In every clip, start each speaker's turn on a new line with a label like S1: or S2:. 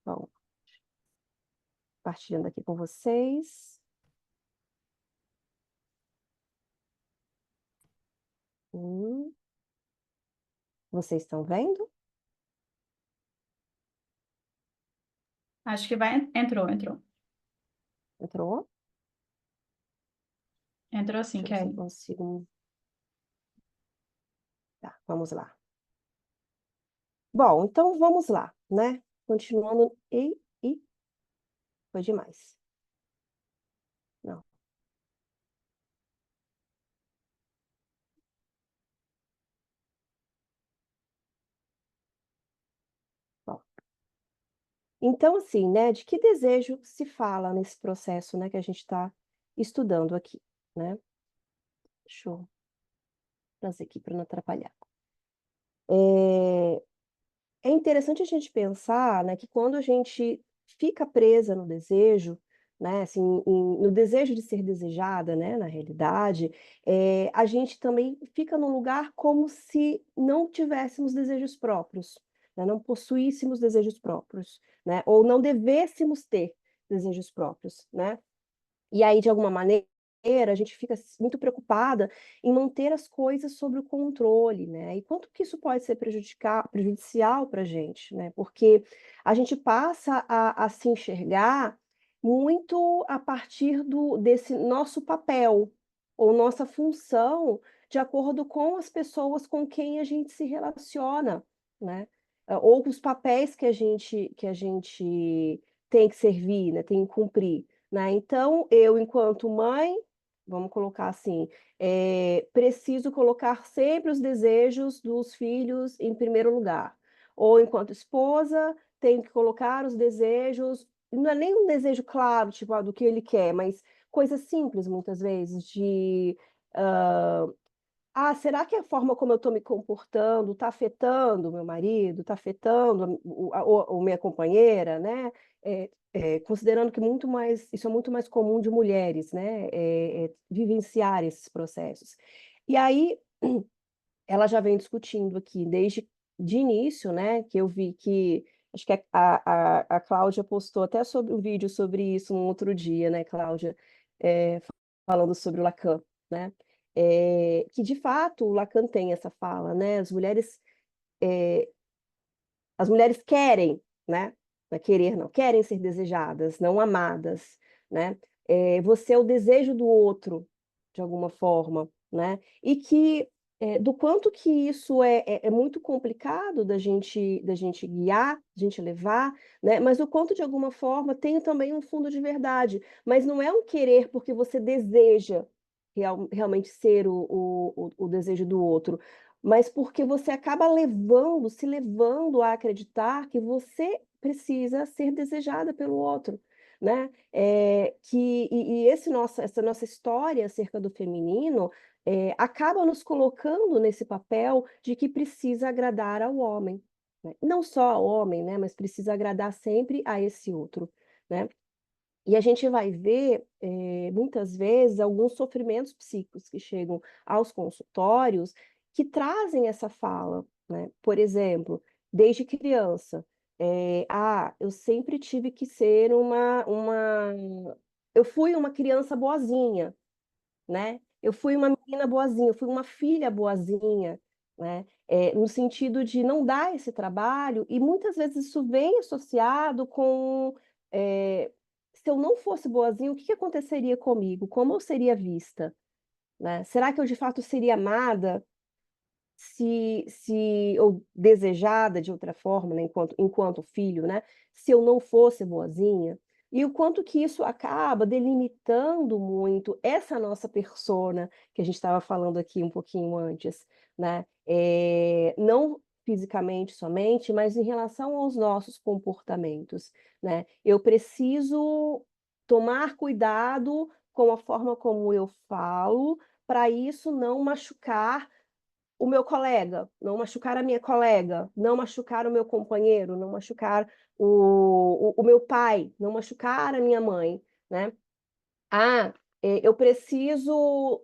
S1: Bom, compartilhando aqui com vocês. Vocês estão vendo?
S2: Acho que vai. Entrou.
S1: Entrou?
S2: Entrou sim,
S1: Deixa eu ver se eu
S2: Kelly.
S1: consigo. Tá, vamos lá. Bom, então vamos lá, né? Continuando. E foi demais. Não. Bom. Então, assim, né? De que desejo se fala nesse processo, né? Que a gente está estudando aqui, né? Deixa eu trazer aqui para não atrapalhar. É, é interessante a gente pensar, né, que quando a gente fica presa no desejo, né, assim, no desejo de ser desejada, né, na realidade, a gente também fica num lugar como se não tivéssemos desejos próprios, né, não possuíssemos desejos próprios, né, ou não devêssemos ter desejos próprios, né? E aí, de alguma maneira, a gente fica muito preocupada em manter as coisas sob o controle, né? E quanto que isso pode ser prejudicial para a gente, né? Porque a gente passa a se enxergar muito a partir desse nosso papel ou nossa função de acordo com as pessoas com quem a gente se relaciona, né? Ou os papéis que a gente tem que servir, né? Tem que cumprir, né? Então, eu, enquanto mãe, vamos colocar assim, preciso colocar sempre os desejos dos filhos em primeiro lugar. Ou, enquanto esposa, tenho que colocar os desejos, não é nem um desejo claro, tipo, do que ele quer, mas coisas simples, muitas vezes, de será que a forma como eu estou me comportando está afetando o meu marido, está afetando minha companheira, né? Considerando que isso é muito mais comum de mulheres, né? Vivenciar esses processos. E aí, ela já vem discutindo aqui, desde de início, né? Que eu vi que, acho que a Cláudia postou até sobre um vídeo sobre isso um outro dia, né, Cláudia? É, falando sobre o Lacan, né? Que de fato o Lacan tem essa fala, né? As mulheres querem, né? Não é querer, não, querem ser desejadas, não amadas, né? Você é o desejo do outro, de alguma forma, né? E que do quanto que isso é muito complicado da gente guiar, da gente levar, né? Mas o quanto de alguma forma tem também um fundo de verdade, mas não é um querer porque você deseja realmente ser o desejo do outro, mas porque você acaba se levando a acreditar que você precisa ser desejada pelo outro, né? Essa nossa história acerca do feminino acaba nos colocando nesse papel de que precisa agradar ao homem, né? Não só ao homem, né? Mas precisa agradar sempre a esse outro, né? E a gente vai ver, muitas vezes, alguns sofrimentos psíquicos que chegam aos consultórios que trazem essa fala, né? Por exemplo, desde criança, eu sempre tive que ser eu fui uma criança boazinha, né? Eu fui uma menina boazinha, eu fui uma filha boazinha, né? No sentido de não dar esse trabalho, e muitas vezes isso vem associado com se eu não fosse boazinha, o que aconteceria comigo? Como eu seria vista, né? Será que eu de fato seria amada ou desejada de outra forma, né? Enquanto filho, né? Se eu não fosse boazinha? E o quanto que isso acaba delimitando muito essa nossa persona que a gente estava falando aqui um pouquinho antes, né? Não fisicamente somente, mas em relação aos nossos comportamentos, né? Eu preciso tomar cuidado com a forma como eu falo, para isso não machucar o meu colega, não machucar a minha colega, não machucar o meu companheiro, não machucar o meu pai, não machucar a minha mãe, né? Ah, eu preciso.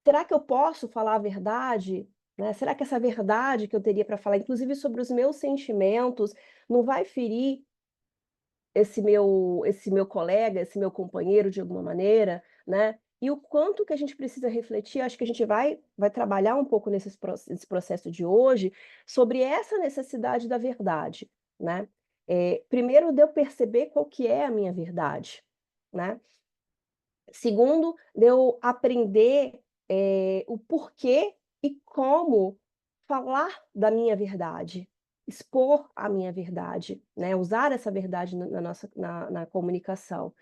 S1: Será que eu posso falar a verdade? né? Será que essa verdade que eu teria para falar, inclusive sobre os meus sentimentos, não vai ferir esse meu colega, esse meu companheiro de alguma maneira, né? E o quanto que a gente precisa refletir, acho que a gente vai trabalhar um pouco nesse processo de hoje, sobre essa necessidade da verdade, né? Primeiro de eu perceber qual que é a minha verdade, né? Segundo, de eu aprender, o porquê e como falar da minha verdade, expor a minha verdade, né, usar essa verdade na nossa na comunicação,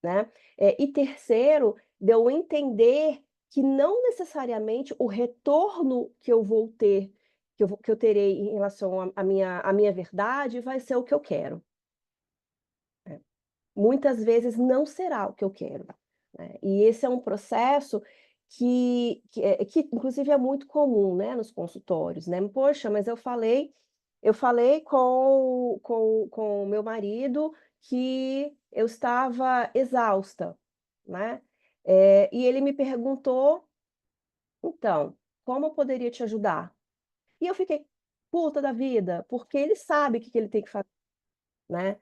S1: né. E terceiro, de eu entender que não necessariamente o retorno que eu vou ter, que eu terei em relação à minha verdade vai ser o que eu quero. Muitas vezes não será o que eu quero, né. E esse é um processo que inclusive é muito comum, né, nos consultórios, né. "Poxa, mas eu falei com o meu marido que eu estava exausta", né. E ele me perguntou: "Então, como eu poderia te ajudar?". E eu fiquei puta da vida, porque ele sabe o que que ele tem que fazer, né.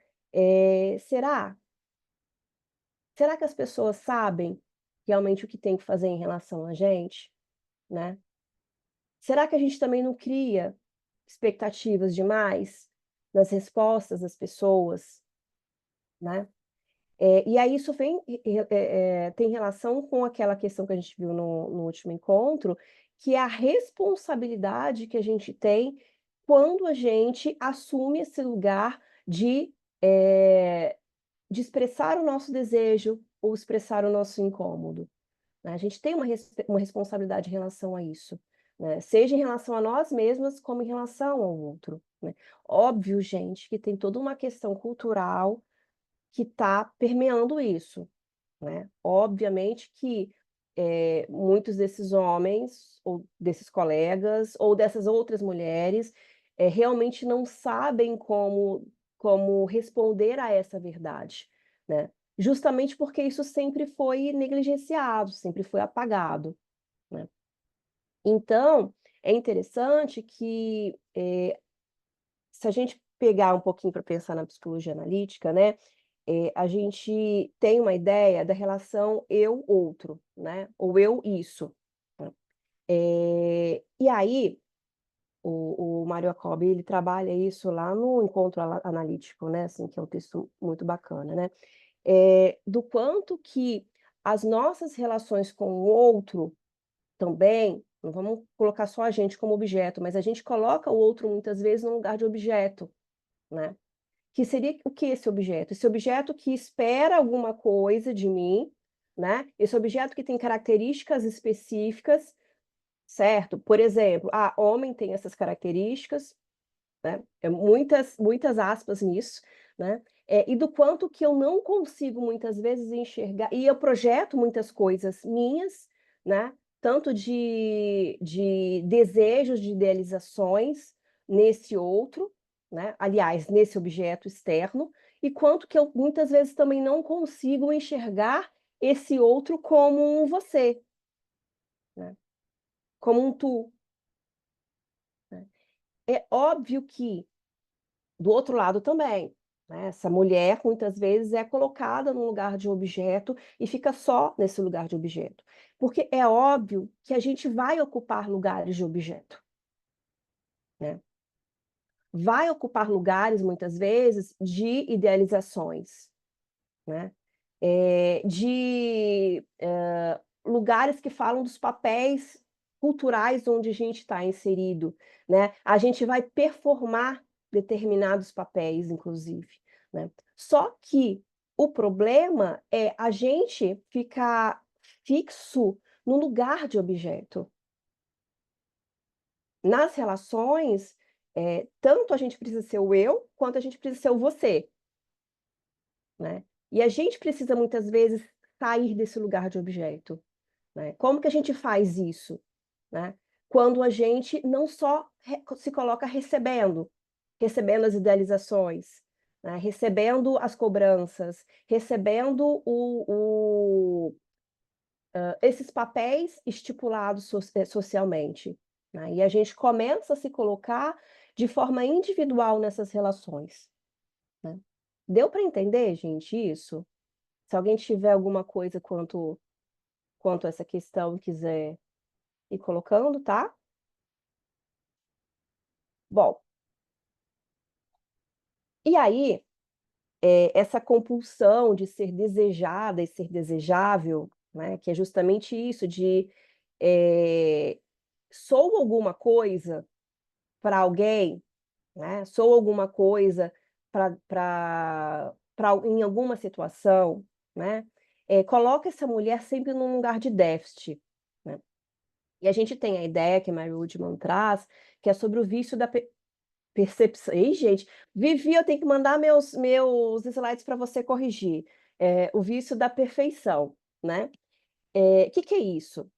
S1: Será? Será que as pessoas sabem realmente o que tem que fazer em relação a gente, né? Será que a gente também não cria expectativas demais nas respostas das pessoas, né? E aí isso tem relação com aquela questão que a gente viu no último encontro, que é a responsabilidade que a gente tem quando a gente assume esse lugar de, eh, de expressar o nosso desejo ou expressar o nosso incômodo, né. A gente tem uma responsabilidade em relação a isso, né, seja em relação a nós mesmas, como em relação ao outro, né. Óbvio, gente, que tem toda uma questão cultural que está permeando isso, né. Obviamente que, muitos desses homens, ou desses colegas, ou dessas outras mulheres, realmente não sabem como responder a essa verdade, né. Justamente porque isso sempre foi negligenciado, sempre foi apagado, né. Então, é interessante que, se a gente pegar um pouquinho para pensar na psicologia analítica, né, a gente tem uma ideia da relação eu-outro, né, ou eu-isso, né. E aí, o Mário Jacobi, ele trabalha isso lá no Encontro Analítico, né, assim, que é um texto muito bacana, né, do quanto que as nossas relações com o outro também, não vamos colocar só a gente como objeto, mas a gente coloca o outro muitas vezes no lugar de objeto, né. Que seria o que esse objeto? Esse objeto que espera alguma coisa de mim, né, esse objeto que tem características específicas, certo? Por exemplo, homem tem essas características, né, muitas aspas nisso, né, e do quanto que eu não consigo muitas vezes enxergar e eu projeto muitas coisas minhas, né, tanto de desejos, de idealizações nesse outro, né, aliás, nesse objeto externo, e quanto que eu muitas vezes também não consigo enxergar esse outro como um você, né, como um tu, né. É óbvio que do outro lado também, né, essa mulher muitas vezes é colocada no lugar de um objeto e fica só nesse lugar de objeto, porque é óbvio que a gente vai ocupar lugares de objeto, né, vai ocupar lugares muitas vezes de idealizações, né, lugares que falam dos papéis culturais onde a gente está inserido, né. A gente vai performar determinados papéis, inclusive, né. Só que o problema é a gente ficar fixo no lugar de objeto. Nas relações, tanto a gente precisa ser o eu, quanto a gente precisa ser o você, né. E a gente precisa muitas vezes sair desse lugar de objeto. Né. Como que a gente faz isso, né? Quando a gente não só se coloca recebendo as idealizações, né, recebendo as cobranças, recebendo esses papéis estipulados socialmente, né? E a gente começa a se colocar de forma individual nessas relações, né? Deu para entender, gente, isso? Se alguém tiver alguma coisa quanto a essa questão e quiser ir colocando, tá? Bom, e aí, essa compulsão de ser desejada e ser desejável, né, que é justamente isso de, eh, sou alguma coisa para alguém, né, sou alguma coisa para em alguma situação, né, coloca essa mulher sempre num lugar de déficit, né. E a gente tem a ideia que a Mary Woodman traz, que é sobre o vício da percepção. Ih, gente, Vivi, eu tenho que mandar meus slides para você corrigir. O vício da perfeição, né. Que é isso?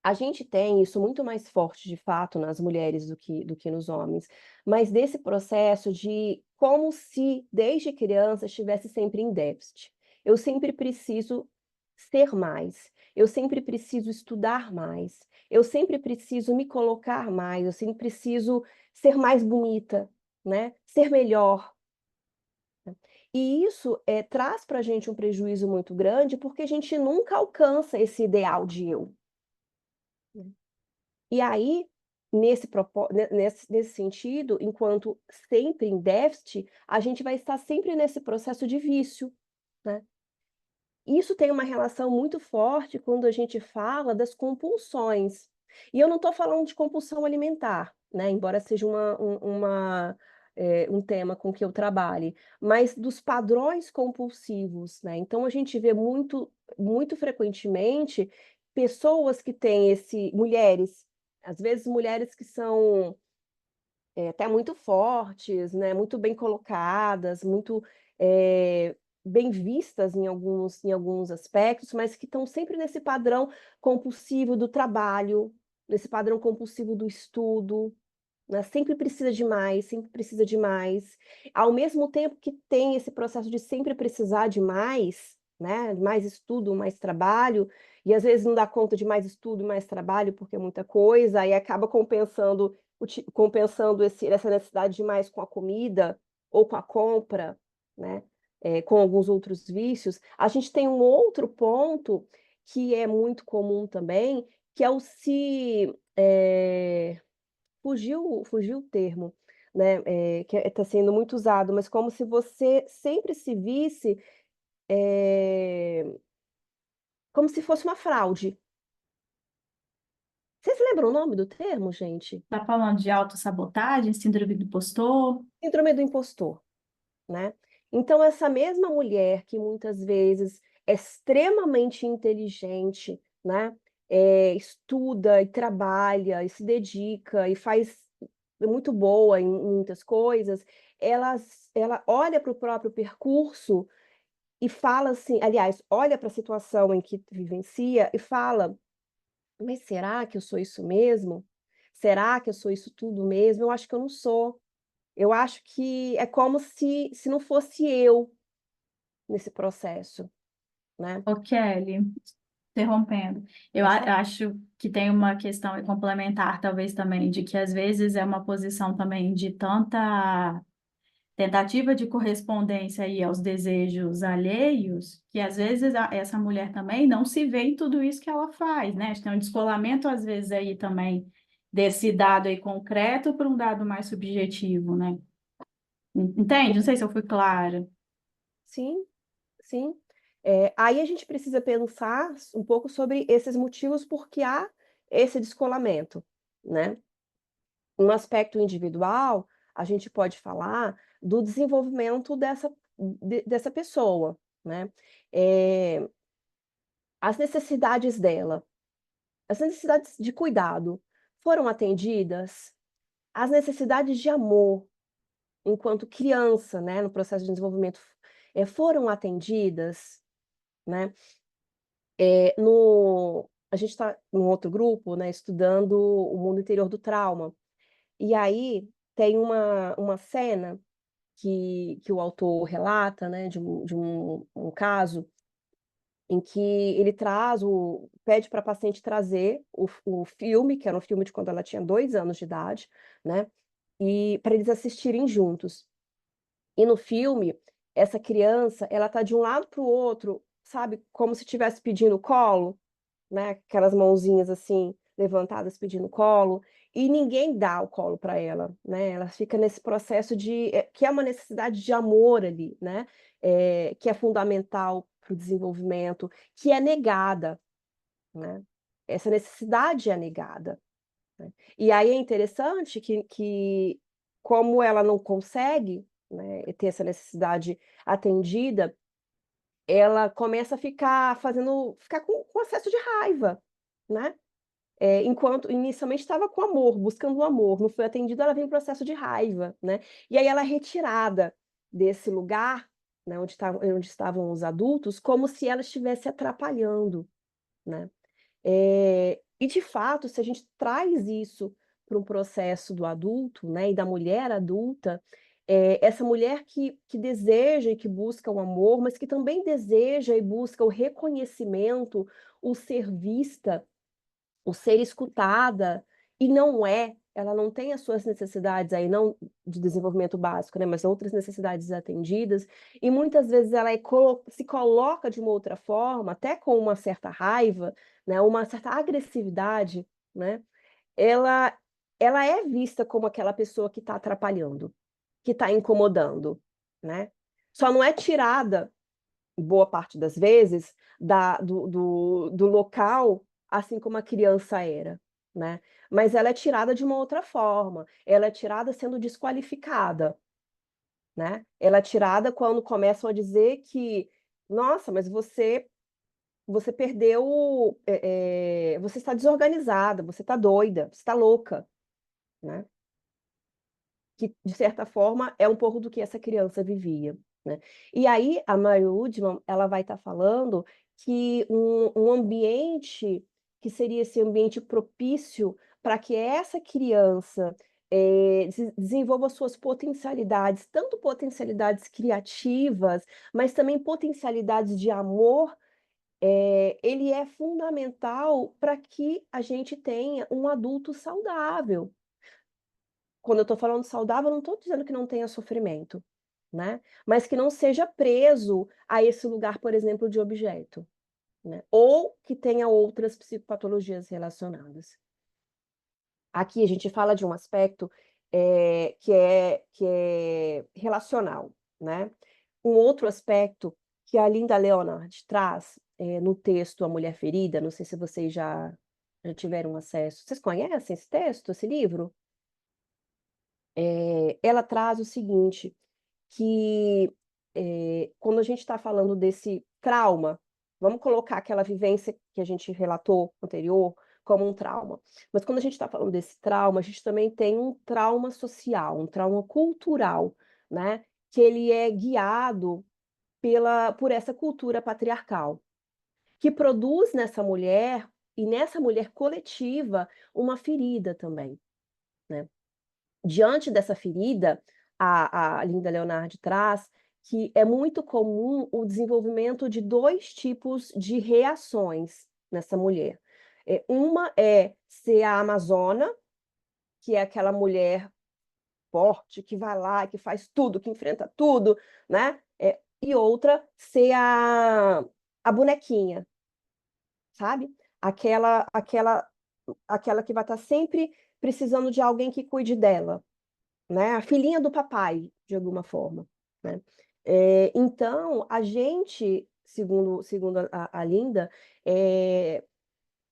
S1: A gente tem isso muito mais forte, de fato, nas mulheres do que nos homens, mas desse processo de como se, desde criança, estivesse sempre em déficit. Eu sempre preciso ser mais, eu sempre preciso estudar mais, eu sempre preciso me colocar mais, eu sempre preciso ser mais bonita, né, ser melhor. E isso, traz para a gente um prejuízo muito grande, porque a gente nunca alcança esse ideal de eu. E aí, nesse sentido, enquanto sempre em déficit, a gente vai estar sempre nesse processo de vício, né. Isso tem uma relação muito forte quando a gente fala das compulsões. E eu não estou falando de compulsão alimentar, né, embora seja um tema com que eu trabalhe, mas dos padrões compulsivos, né. Então a gente vê muito frequentemente pessoas que têm mulheres, às vezes mulheres que são até muito fortes, né, muito bem colocadas, muito, bem vistas em alguns aspectos, mas que estão sempre nesse padrão compulsivo do trabalho, nesse padrão compulsivo do estudo, né, sempre precisa de mais, sempre precisa de mais. Ao mesmo tempo que tem esse processo de sempre precisar de mais, né, mais estudo, mais trabalho, e às vezes não dá conta de mais estudo e mais trabalho, porque é muita coisa, aí acaba compensando essa necessidade de mais com a comida ou com a compra, né, com alguns outros vícios. A gente tem um outro ponto que é muito comum também, que é fugiu o termo, né, que está sendo muito usado, mas como se você sempre se visse, eh, como se fosse uma fraude. Vocês lembram o nome do termo, gente?
S2: Tá falando de autossabotagem, síndrome do impostor?
S1: Síndrome do impostor, né. Então essa mesma mulher que muitas vezes é extremamente inteligente, né, estuda e trabalha e se dedica e faz é muito boa em muitas coisas, ela olha para o próprio percurso e fala assim, aliás, olha para a situação em que vivencia e fala: "Mas será que eu sou isso mesmo? Será que eu sou isso tudo mesmo? Eu acho que eu não sou". Eu acho que é como se não fosse eu nesse processo, né.
S2: Ô, Kelly, interrompendo,
S1: Pode falar.
S2: acho que tem uma questão complementar, talvez também, de que às vezes é uma posição também de tanta tentativa de correspondência aí aos desejos alheios, que às vezes essa mulher também não se vê em tudo isso que ela faz, né? Acho que tem um descolamento, às vezes, aí também desse dado aí concreto para um dado mais subjetivo, né? Entende? Não sei se eu fui clara.
S1: Sim, sim. Aí a gente precisa pensar um pouco sobre esses motivos porque há esse descolamento, né. No aspecto individual, a gente pode falar do desenvolvimento dessa pessoa, né. Eh, as necessidades dela, as necessidades de cuidado foram atendidas? As necessidades de amor, enquanto criança, né, no processo de desenvolvimento, foram atendidas, né? A gente está num outro grupo, né, estudando o mundo interior do trauma. E aí tem uma cena que o autor relata, né, de um caso em que ele pede para a paciente trazer o filme, que era um filme de quando ela tinha 2 anos de idade, né, e para eles assistirem juntos. E no filme, essa criança, ela tá de um lado para o outro, sabe, como se estivesse pedindo colo, né, aquelas mãozinhas assim, levantadas pedindo colo, e ninguém dá o colo para ela, né, ela fica nesse processo que é uma necessidade de amor ali, né, que é fundamental para o desenvolvimento, que é negada, né, essa necessidade é negada, né. E aí é interessante que como ela não consegue, né, ter essa necessidade atendida, ela começa a ficar com acesso de raiva, né. Enquanto inicialmente estava com amor, buscando o amor, não foi atendida, ela vem em processo de raiva, né. E aí ela é retirada desse lugar, né, onde estavam os adultos, como se ela estivesse atrapalhando, né. E de fato, se a gente traz isso para um processo do adulto, né, e da mulher adulta, essa mulher que deseja e que busca o amor, mas que também deseja e busca o reconhecimento, o ser vista, o ser escutada, e ela não tem as suas necessidades aí não de desenvolvimento básico, né, mas outras necessidades atendidas, e muitas vezes ela se coloca de uma outra forma, até com uma certa raiva, né, uma certa agressividade, né, ela ela é vista como aquela pessoa que está atrapalhando, que está incomodando, né. Só não é tirada boa parte das vezes, do local, assim como a criança era, né. Mas ela é tirada de uma outra forma, ela é tirada sendo desqualificada, né. Ela é tirada quando começam a dizer que: "Nossa, mas você perdeu, você está desorganizada, você está doida, você está louca", né. Que, de certa forma, é um pouco do que essa criança vivia, né. E aí a Mary Woodman, ela vai estar falando que um ambiente que seria esse ambiente propício para que essa criança, desenvolva suas potencialidades, tanto potencialidades criativas, mas também potencialidades de amor, ele é fundamental para que a gente tenha um adulto saudável. Quando eu estou falando saudável, eu não estou dizendo que não tenha sofrimento, né, mas que não seja preso a esse lugar, por exemplo, de objeto, né, ou que tenha outras psicopatologias relacionadas. Aqui a gente fala de um aspecto, que é relacional, né. Um outro aspecto que a Linda Leonard traz, no texto A Mulher Ferida, não sei se vocês já tiveram acesso. Vocês conhecem esse texto, esse livro? Ela traz o seguinte, que, quando a gente está falando desse trauma, vamos colocar aquela vivência que a gente relatou anterior como um trauma, mas quando a gente está falando desse trauma, a gente também tem um trauma social, um trauma cultural, né, que ele é guiado por essa cultura patriarcal, que produz nessa mulher, e nessa mulher coletiva, uma ferida também, né. Diante dessa ferida, a Linda Leonardi traz que é muito comum o desenvolvimento de 2 tipos de reações nessa mulher. Uma é ser a amazona, que é aquela mulher forte, que vai lá, que faz tudo, que enfrenta tudo, né, e outra ser a bonequinha, sabe. Aquela que vai estar sempre precisando de alguém que cuide dela. Né, a filhinha do papai, de alguma forma, né. Então, a gente, segundo a Linda, eh,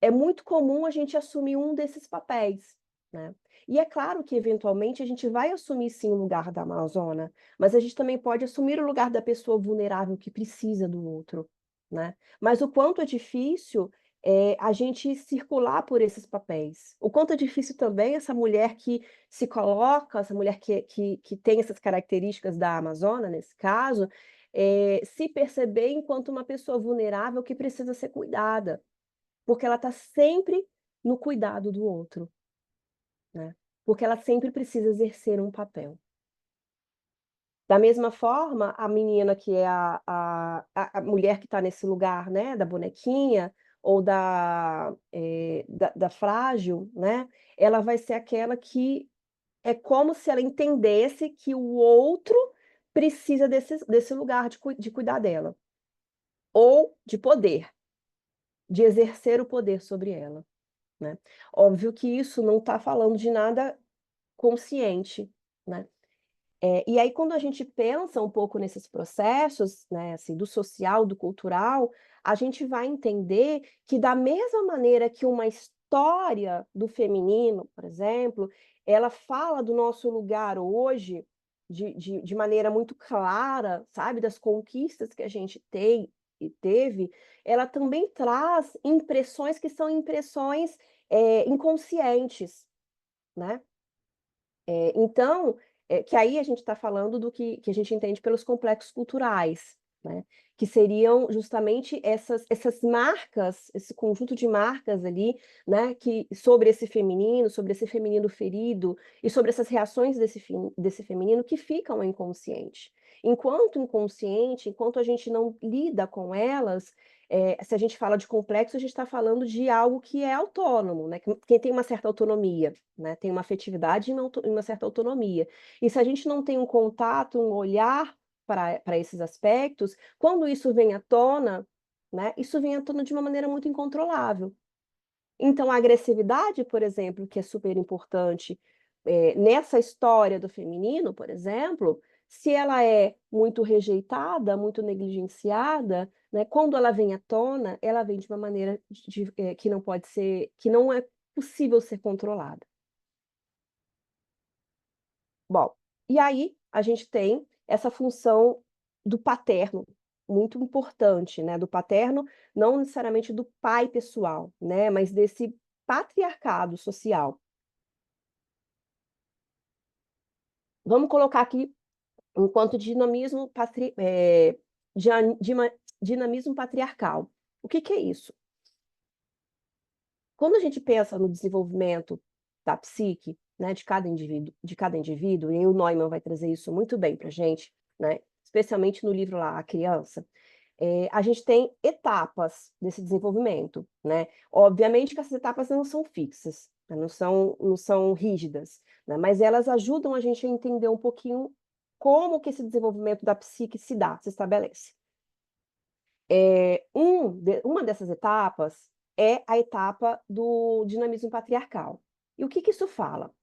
S1: é muito comum a gente assumir um desses papéis, né. E é claro que eventualmente a gente vai assumir sim o lugar da amazona, mas a gente também pode assumir o lugar da pessoa vulnerável que precisa do outro, né. Mas o quanto é difícil, a gente circular por esses papéis. O quanto é difícil também essa mulher que se coloca, essa mulher que tem essas características da amazona, nesse caso, se perceber enquanto uma pessoa vulnerável que precisa ser cuidada. Porque ela está sempre no cuidado do outro, né, porque ela sempre precisa exercer um papel. Da mesma forma, a menina que é a mulher que está nesse lugar, né, da bonequinha ou da frágil, né, ela vai ser aquela que é como se ela entendesse que o outro precisa desse lugar de cuidar dela, ou de poder, de exercer o poder sobre ela, né. Óbvio que isso não está falando de nada consciente, né. E aí quando a gente pensa um pouco nesses processos, né, assim, do social, do cultural, a gente vai entender que da mesma maneira que uma história do feminino, por exemplo, ela fala do nosso lugar hoje de maneira muito clara, sabe, das conquistas que a gente tem e teve, ela também traz impressões que são impressões, inconscientes, né. Então, que aí a gente está falando do que a gente entende pelos complexos culturais, né, que seriam justamente essas marcas, esse conjunto de marcas ali, né, que sobre esse feminino ferido e sobre essas reações desse feminino que ficam no inconsciente. Enquanto inconsciente, enquanto a gente não lida com elas, se a gente fala de complexo, a gente está falando de algo que é autônomo, né, que tem uma certa autonomia, né, tem uma afetividade e uma certa autonomia. E se a gente não tem um contato, um olhar para esses aspectos, quando isso vem à tona, né, isso vem à tona de uma maneira muito incontrolável. Então a agressividade, por exemplo, que é super importante, nessa história do feminino, por exemplo, se ela é muito rejeitada, muito negligenciada, né, quando ela vem à tona, ela vem de uma maneira que não pode ser que não é possível ser controlada. Bom, e aí a gente tem essa função do paterno, muito importante, né, do paterno, não necessariamente do pai pessoal, né, mas desse patriarcado social. Vamos colocar aqui enquanto dinamismo patriarcal. O que que é isso? Quando a gente pensa no desenvolvimento da psique, né, de cada indivíduo, e aí o Neumann vai trazer isso muito bem para a gente, né, especialmente no livro lá, A Criança, a gente tem etapas desse desenvolvimento, né. Obviamente que essas etapas não são fixas, né, não são rígidas, né, mas elas ajudam a gente a entender um pouquinho como que esse desenvolvimento da psique se estabelece. Uma dessas etapas é a etapa do dinamismo patriarcal. E o que que isso fala?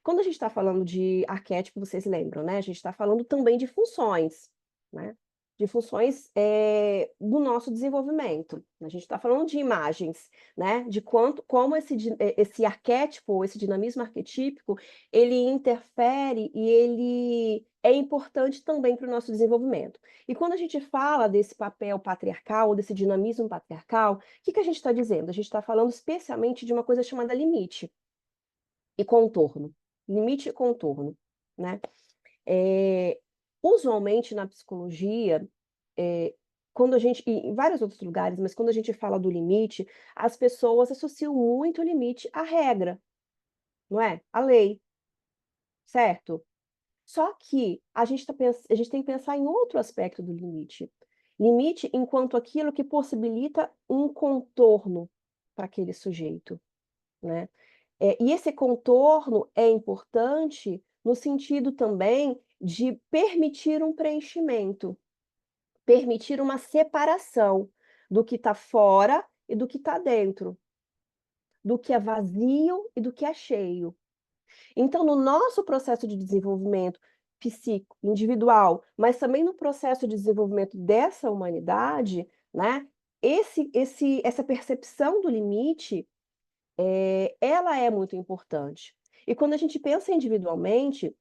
S1: Quando a gente está falando de arquétipo, vocês lembram, né, a gente está falando também de funções, né, de funções, do nosso desenvolvimento. A gente está falando de imagens, né, de como esse arquétipo, esse dinamismo arquetípico, ele interfere e ele é importante também para o nosso desenvolvimento. E quando a gente fala desse papel patriarcal, ou desse dinamismo patriarcal, o que que a gente está dizendo? A gente está falando especialmente de uma coisa chamada limite e contorno. Limite e contorno, né. Eh, Usualmente na psicologia, eh, quando a gente e em vários outros lugares, mas quando a gente fala do limite, as pessoas associam muito o limite à regra, não é? À lei, certo? Só que a gente tem que pensar em outro aspecto do limite. Limite enquanto aquilo que possibilita um contorno para aquele sujeito, né. E esse contorno é importante no sentido também de permitir um preenchimento, permitir uma separação do que está fora e do que está dentro, do que é vazio e do que é cheio. Então, no nosso processo de desenvolvimento psíquico, individual, mas também no processo de desenvolvimento dessa humanidade, né, essa percepção do limite, ela é muito importante. E quando a gente pensa individualmente,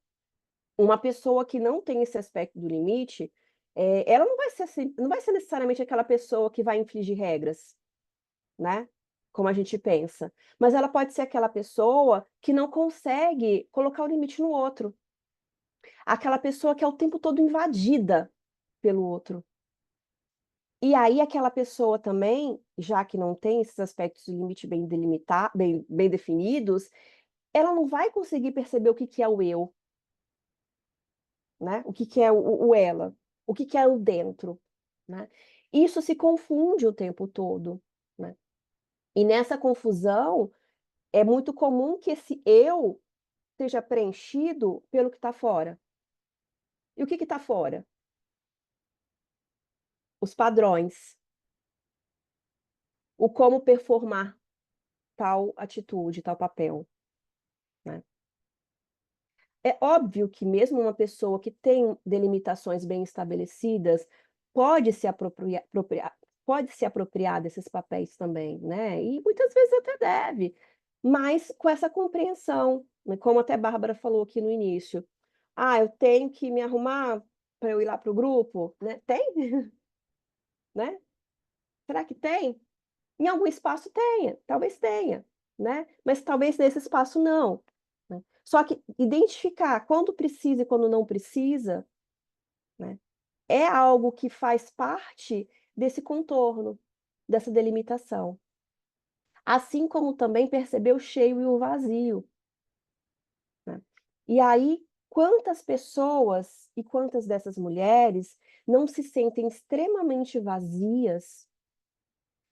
S1: uma pessoa que não tem esse aspecto do limite, ela não vai ser necessariamente aquela pessoa que vai infligir regras, né, como a gente pensa, mas ela pode ser aquela pessoa que não consegue colocar o limite no outro, aquela pessoa que é o tempo todo invadida pelo outro. E aí aquela pessoa também, já que não tem esses aspectos de limite bem definidos, ela não vai conseguir perceber o que que é o eu, né? O que que é o ela? O que que é o dentro, né? Isso se confunde o tempo todo, né? E nessa confusão, é muito comum que esse eu seja preenchido pelo que está fora. E o que está fora? Os padrões, o como performar tal atitude, tal papel, né? É óbvio que mesmo uma pessoa que tem delimitações bem estabelecidas pode se apropriar desses papéis também, né, e muitas vezes até deve, mas com essa compreensão, né, como até Bárbara falou aqui no início: "Ah, eu tenho que me arrumar para eu ir lá para o grupo", né, tem, né, será que tem? Em algum espaço tenha, né, mas talvez nesse espaço não, né. Só que identificar quando precisa e quando não precisa, né, é algo que faz parte desse contorno, dessa delimitação. Assim como também perceber o cheio e o vazio, né. E aí, quantas pessoas e quantas dessas mulheres não se sentem extremamente vazias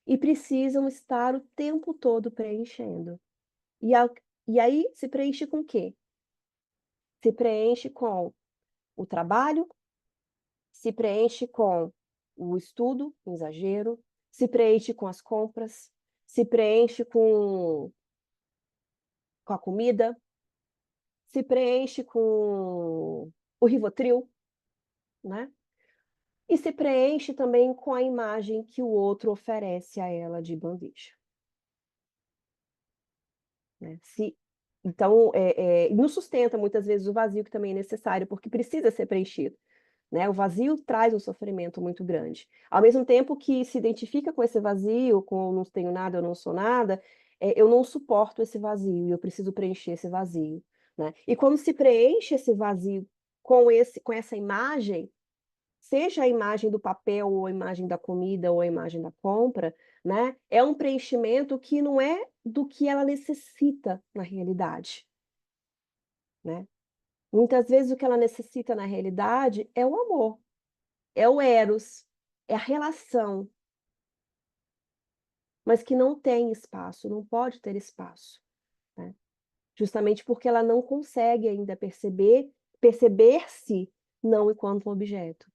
S1: e precisam estar o tempo todo preenchendo. E a e aí se preenche com o quê? Se preenche com o trabalho, se preenche com o estudo, em exagero, se preenche com as compras, se preenche com a comida, se preenche com o Rivotril, né, e se preenche também com a imagem que o outro oferece a ela de bandeja, né. Se então, nos sustenta muitas vezes o vazio que também é necessário, porque precisa ser preenchido. Né, o vazio traz um sofrimento muito grande. Ao mesmo tempo que se identifica com esse vazio, com "eu não tenho nada, eu não sou nada", eu não suporto esse vazio e eu preciso preencher esse vazio, né. E quando se preenche esse vazio com essa imagem, seja a imagem do papel ou a imagem da comida ou a imagem da compra, né, é um preenchimento que não é do que ela necessita na realidade, né. Muitas vezes o que ela necessita na realidade é o amor. É o eros, é a relação, mas que não tem espaço, não pode ter espaço, né, justamente porque ela não consegue ainda perceber-se não enquanto um objeto.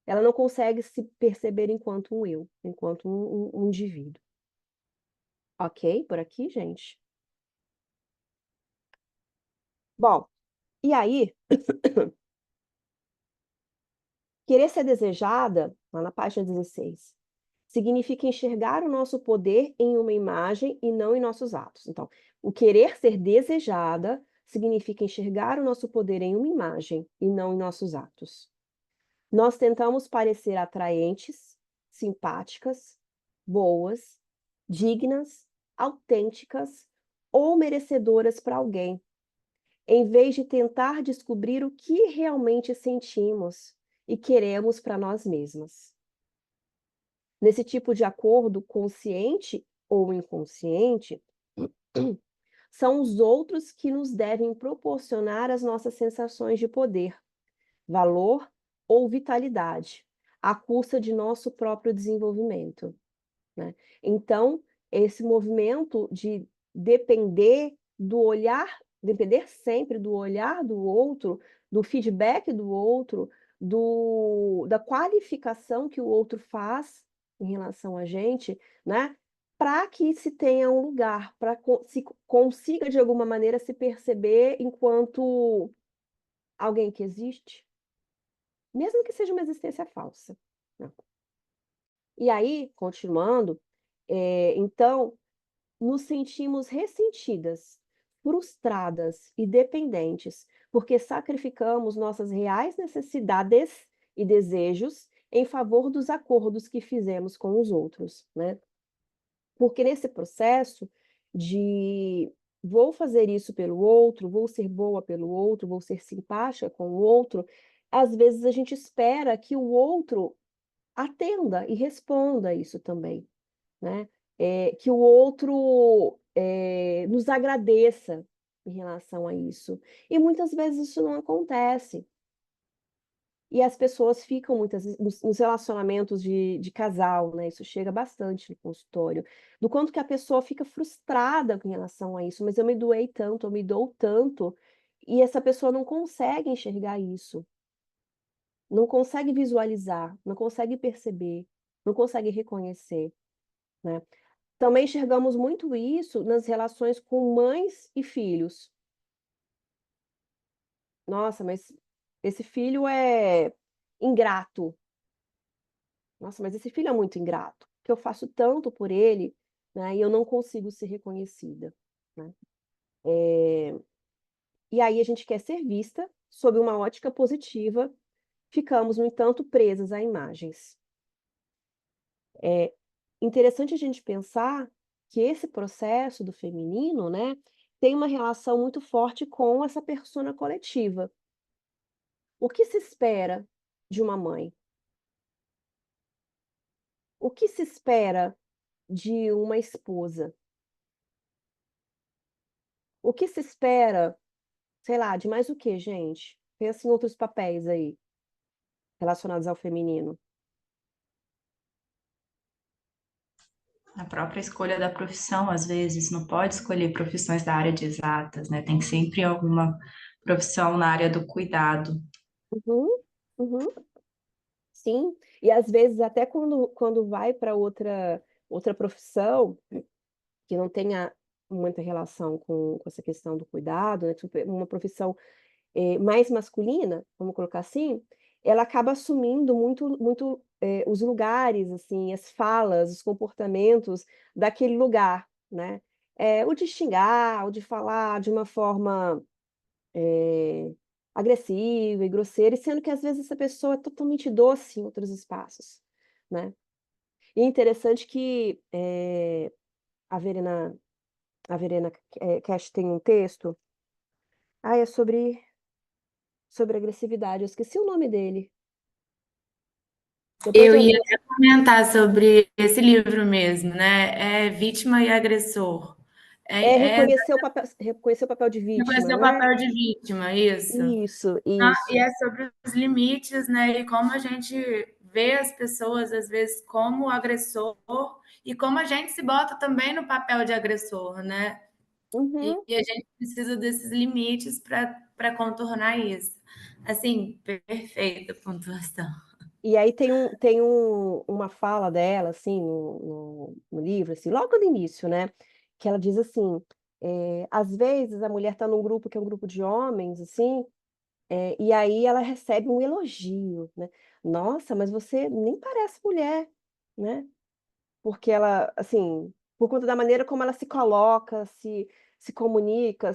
S1: Ela não consegue se perceber enquanto um eu, enquanto um indivíduo. Ok por aqui, gente? Bom, e aí, querer ser desejada, lá na página 16, significa enxergar o nosso poder em uma imagem e não em nossos atos. Então, o querer ser desejada significa enxergar o nosso poder em uma imagem e não em nossos atos. Nós tentamos parecer atraentes, simpáticas, boas, dignas, autênticas ou merecedoras para alguém, em vez de tentar descobrir o que realmente sentimos e queremos para nós mesmas. Nesse tipo de acordo, consciente ou inconsciente, são os outros que nos devem proporcionar as nossas sensações de poder, valor ou vitalidade, à custa de nosso próprio desenvolvimento, né. Então, esse movimento de depender sempre do olhar do outro, do feedback do outro, da qualificação que o outro faz em relação a gente, né, para que se tenha um lugar, para se consiga de alguma maneira se perceber enquanto alguém que existe, mesmo que seja uma existência falsa, né. E aí, continuando, então nos sentimos ressentidas, frustradas e dependentes, porque sacrificamos nossas reais necessidades e desejos em favor dos acordos que fizemos com os outros, né. Porque nesse processo de vou fazer isso pelo outro, vou ser boa pelo outro, vou ser simpática com o outro, às vezes a gente espera que o outro atenda e responda a isso também, né, que o outro, nos agradeça em relação a isso. E muitas vezes isso não acontece, E as pessoas ficam muitas vezes nos relacionamentos de casal, né? Isso chega bastante no consultório, do quanto que a pessoa fica frustrada com relação a isso, mas eu me doei tanto, eu me dou tanto, e essa pessoa não consegue enxergar isso, não consegue visualizar, não consegue perceber, não consegue reconhecer, né? Também enxergamos muito isso nas relações com mães e filhos. Nossa, mas esse filho é ingrato. Nossa, mas esse filho é muito ingrato, que eu faço tanto por ele, né, e eu não consigo ser reconhecida, né? E aí a gente quer ser vista sob uma ótica positiva, ficamos, no entanto, presas a imagens. É interessante a gente pensar que esse processo do feminino, né, tem uma relação muito forte com essa persona coletiva. O que se espera de uma mãe? O que se espera de uma esposa? O que se espera, sei lá, de mais o quê, gente? Pensa em outros papéis aí, relacionados ao feminino.
S3: A própria escolha da profissão, às vezes, não pode escolher profissões da área de exatas, né? Tem sempre alguma profissão na área do cuidado.
S1: Uhum, uhum, sim. E às vezes até quando vai para outra profissão, que não tenha muita relação com essa questão do cuidado, né, tipo, uma profissão, mais masculina, vamos colocar assim, ela acaba assumindo muito, os lugares, assim, as falas, os comportamentos daquele lugar, né. O de xingar, o de falar de uma forma, eh, agressiva e grosseira, e sendo que às vezes essa pessoa é totalmente doce em outros espaços, né. E é interessante que, a Verena a Verena Cash tem um texto, é sobre agressividade, eu esqueci o nome dele. Depois
S3: Eu
S1: eu
S3: ia
S1: lembro.
S3: até comentar sobre esse livro mesmo, né? É Vítima e Agressor. É
S1: Reconhecer o papel de vítima,
S3: reconhecer o
S1: não é?
S3: papel de vítima, isso.
S1: Isso,
S3: E
S1: isso.
S3: é sobre os limites, né? E como a gente vê as pessoas, às vezes, como agressor e como a gente se bota também no papel de agressor, né? E
S1: Uhum.
S3: a gente precisa desses limites para contornar isso. Assim, perfeita pontuação.
S1: E aí uma fala dela, assim, no livro, assim, logo no início, né, que ela diz assim, às vezes a mulher está num grupo que é um grupo de homens, assim, e aí ela recebe um elogio, né: "Nossa, mas você nem parece mulher", né. Porque ela, assim, por conta da maneira como ela se coloca, se comunica,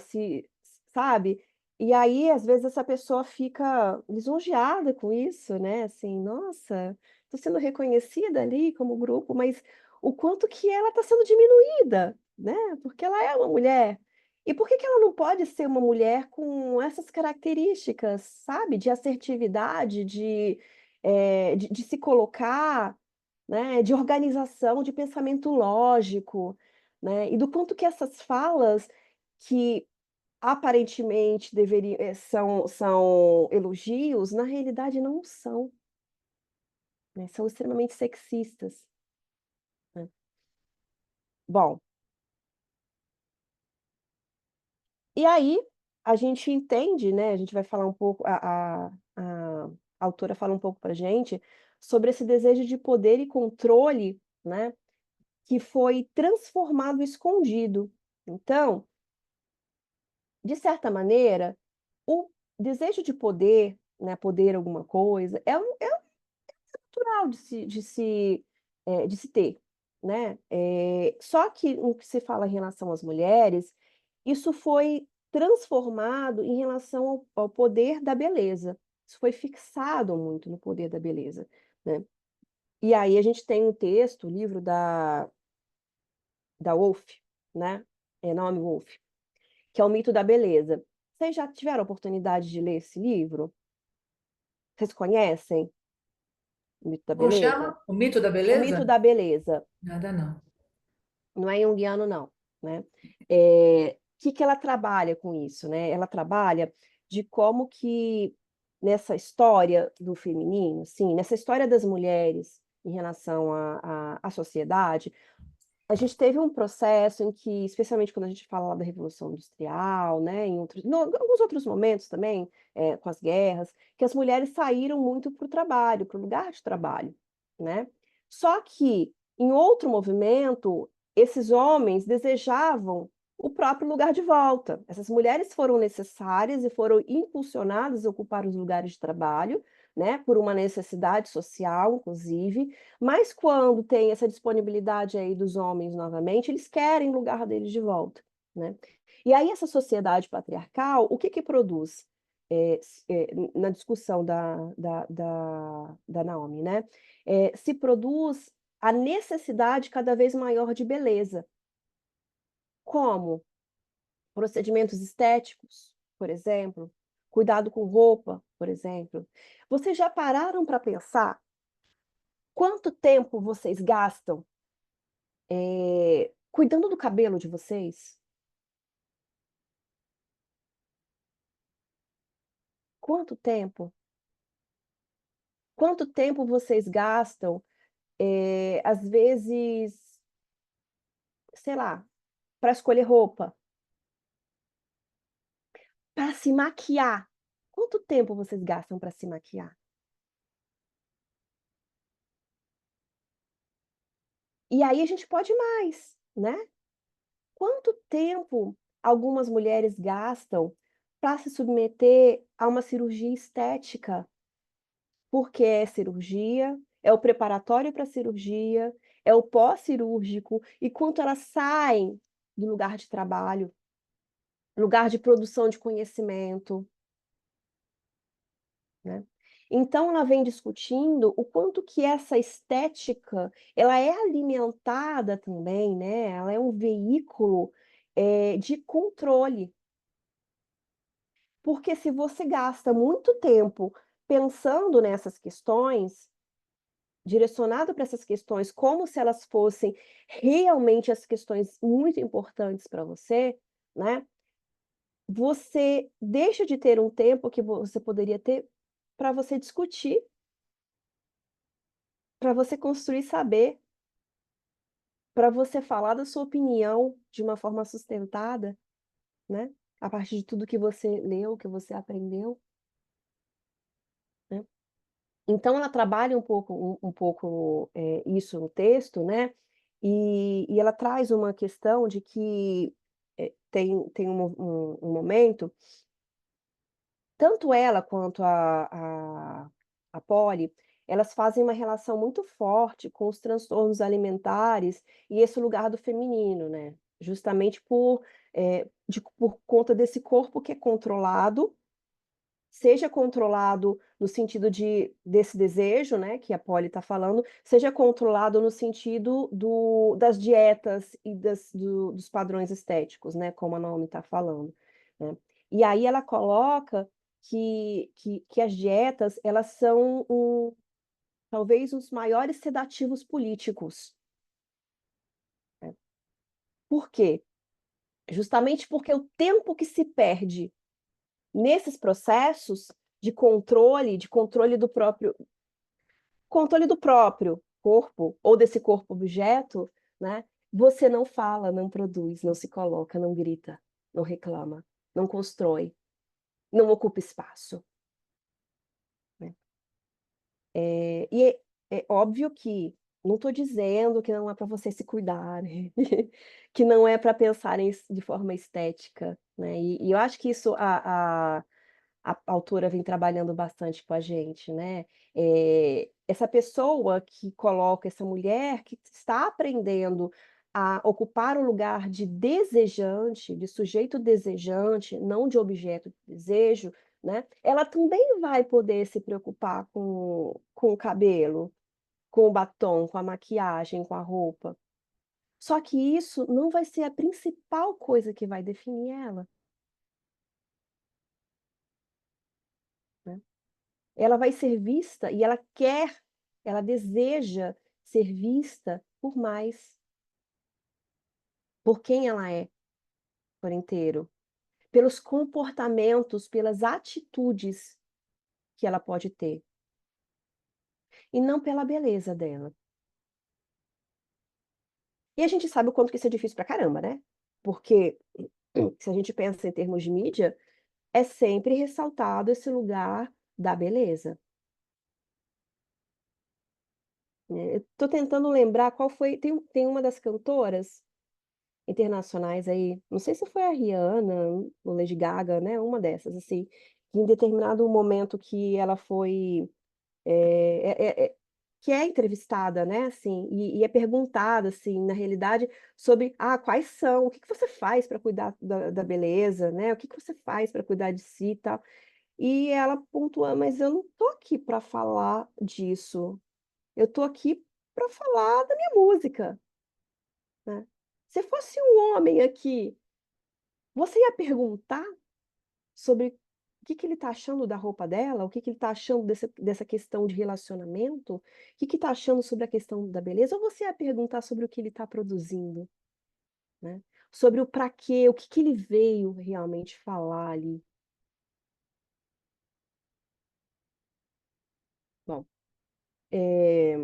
S1: sabe. E aí, às vezes, essa pessoa fica lisonjeada com isso, né, assim: "Nossa, estou sendo reconhecida ali como grupo", mas o quanto que ela está sendo diminuída, né, porque ela é uma mulher. E por que que ela não pode ser uma mulher com essas características, sabe, de assertividade, de se colocar, né, de organização, de pensamento lógico, né, e do quanto que essas falas que aparentemente são elogios, na realidade não são, né, são extremamente sexistas, né. Bom, e aí a gente entende, né, a gente vai falar um pouco, a autora fala um pouco pra gente sobre esse desejo de poder e controle, né, que foi transformado, escondido. Então, de certa maneira, o desejo de poder, né, poder alguma coisa, é natural de se ter, né. Só que no que se fala em relação às mulheres, isso foi transformado em relação ao poder da beleza. Isso foi fixado muito no poder da beleza, né. E aí a gente tem um texto, o livro da Wolf, né, Naomi Wolf, que é o Mito da Beleza. Vocês já tiveram a oportunidade de ler esse livro? Vocês conhecem o Mito da
S4: Como
S1: Beleza?
S4: chama? O mito da
S1: O Mito
S4: beleza?
S1: da Beleza,
S4: Nada não.
S1: não é junguiano não, né. Que ela trabalha com isso, né, ela trabalha de como que nessa história do feminino, sim, nessa história das mulheres em relação à sociedade, a gente teve um processo em que, especialmente quando a gente fala lá da Revolução Industrial, né, alguns outros momentos também, com as guerras, que as mulheres saíram muito para o trabalho, para o lugar de trabalho, né? Só que, em outro movimento, esses homens desejavam o próprio lugar de volta. Essas mulheres foram necessárias e foram impulsionadas a ocupar os lugares de trabalho, né, por uma necessidade social, inclusive, mas quando tem essa disponibilidade aí dos homens novamente, eles querem o lugar deles de volta, né? E aí essa sociedade patriarcal, o que que produz? Na discussão da Naomi, né? Se produz a necessidade cada vez maior de beleza. Como? Procedimentos estéticos, por exemplo, cuidado com roupa, por exemplo. Vocês já pararam para pensar quanto tempo vocês gastam cuidando do cabelo de vocês? Quanto tempo? Quanto tempo vocês gastam, às vezes, sei lá, para escolher roupa, para se maquiar? Quanto tempo vocês gastam para se maquiar? E aí a gente pode ir mais, né? Quanto tempo algumas mulheres gastam para se submeter a uma cirurgia estética? Porque é cirurgia, é o preparatório para a cirurgia, é o pós-cirúrgico, e quanto elas saem do lugar de trabalho, lugar de produção de conhecimento, né. Então ela vem discutindo o quanto que essa estética, ela é alimentada também, né, ela é um veículo, de controle. Porque se você gasta muito tempo pensando nessas questões, direcionado para essas questões, como se elas fossem realmente as questões muito importantes para você, né, você deixa de ter um tempo que você poderia ter para você discutir, para você construir saber, para você falar da sua opinião de uma forma sustentada, né, a partir de tudo que você leu, que você aprendeu, né. Então ela trabalha um pouco, isso no texto, né, e ela traz uma questão de que, tem um momento, tanto ela quanto a Polly, elas fazem uma relação muito forte com os transtornos alimentares e esse lugar do feminino, né, justamente por conta desse corpo que é controlado. Seja controlado no sentido desse desejo, né, que a Polly está falando, seja controlado no sentido das dietas e dos padrões estéticos, né, como a Naomi está falando, né. E aí ela coloca que as dietas, elas são talvez os maiores sedativos políticos, né. Por quê? Justamente porque o tempo que se perde nesses processos de controle do próprio corpo ou desse corpo objeto, né, você não fala, não produz, não se coloca, não grita, não reclama, não constrói, não ocupa espaço, né. É óbvio que não estou dizendo que não é para você se cuidar, né, que não é para pensar de forma estética, né, e eu acho que isso a autora vem trabalhando bastante com a gente, né. Essa pessoa que coloca essa mulher que está aprendendo a ocupar o lugar de desejante, de sujeito desejante, não de objeto de desejo, né, ela também vai poder se preocupar com o cabelo, com o batom, com a maquiagem, com a roupa. Só que isso não vai ser a principal coisa que vai definir ela, né. Ela vai ser vista e ela deseja ser vista por mais, por quem ela é por inteiro, pelos comportamentos, pelas atitudes que ela pode ter, e não pela beleza dela. E a gente sabe o quanto que isso é difícil pra caramba, né, porque se a gente pensa em termos de mídia, é sempre ressaltado esse lugar da beleza, né. Eu tô tentando lembrar qual foi, tem uma das cantoras internacionais aí, não sei se foi a Rihanna ou Lady Gaga, né, uma dessas, assim, que em determinado momento que ela foi, que é entrevistada, né, assim, e é perguntada, assim, na realidade, sobre, quais são, o que que você faz para cuidar da beleza, né, o que que você faz para cuidar de si e tal. E ela pontua: "Mas eu não tô aqui para falar disso, eu tô aqui para falar da minha música, né. Se fosse um homem aqui, você ia perguntar sobre o que que ele está achando da roupa dela, o que que ele está achando dessa questão de relacionamento, o que que está achando sobre a questão da beleza, ou você ia perguntar sobre o que ele está produzindo, né, sobre o pra quê, o que que ele veio realmente falar ali. Bom, eh,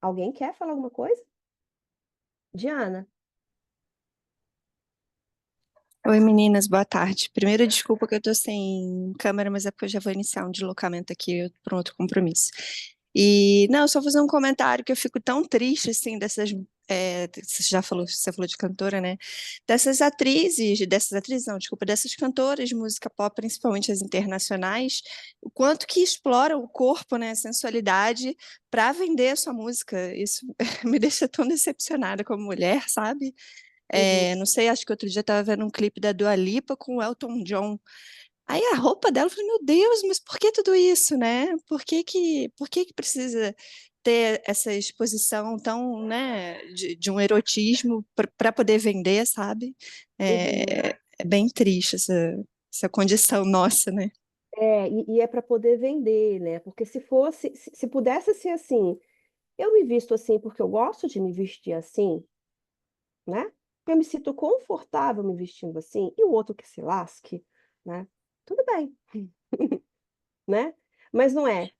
S1: alguém quer falar alguma coisa? Diana?
S4: Oi, meninas, boa tarde. Primeiro, desculpa que eu tô sem câmera, mas é porque eu já vou iniciar um deslocamento aqui para um outro compromisso. E, não, só fazer um comentário que eu fico tão triste, assim, você falou de cantora, né? Dessas atrizes, não, desculpa, dessas cantoras de música pop, principalmente as internacionais, o quanto que exploram o corpo, né, a sensualidade, para vender a sua música. Isso me deixa tão decepcionada como mulher, sabe?
S1: Uhum.
S4: Não sei, acho que outro dia eu tava vendo um clipe da Dua Lipa com o Elton John. Aí a roupa dela, eu falei, meu Deus, mas por que tudo isso, né? Por que que precisa ter essa exposição tão, né, de um erotismo para poder vender, sabe?
S1: Uhum.
S4: É bem triste essa condição nossa, né?
S1: É, e é para poder vender, né, porque se pudesse ser assim, eu me visto assim porque eu gosto de me vestir assim, né, eu me sinto confortável me vestindo assim, e o outro que se lasque, né, tudo bem, né, mas não é,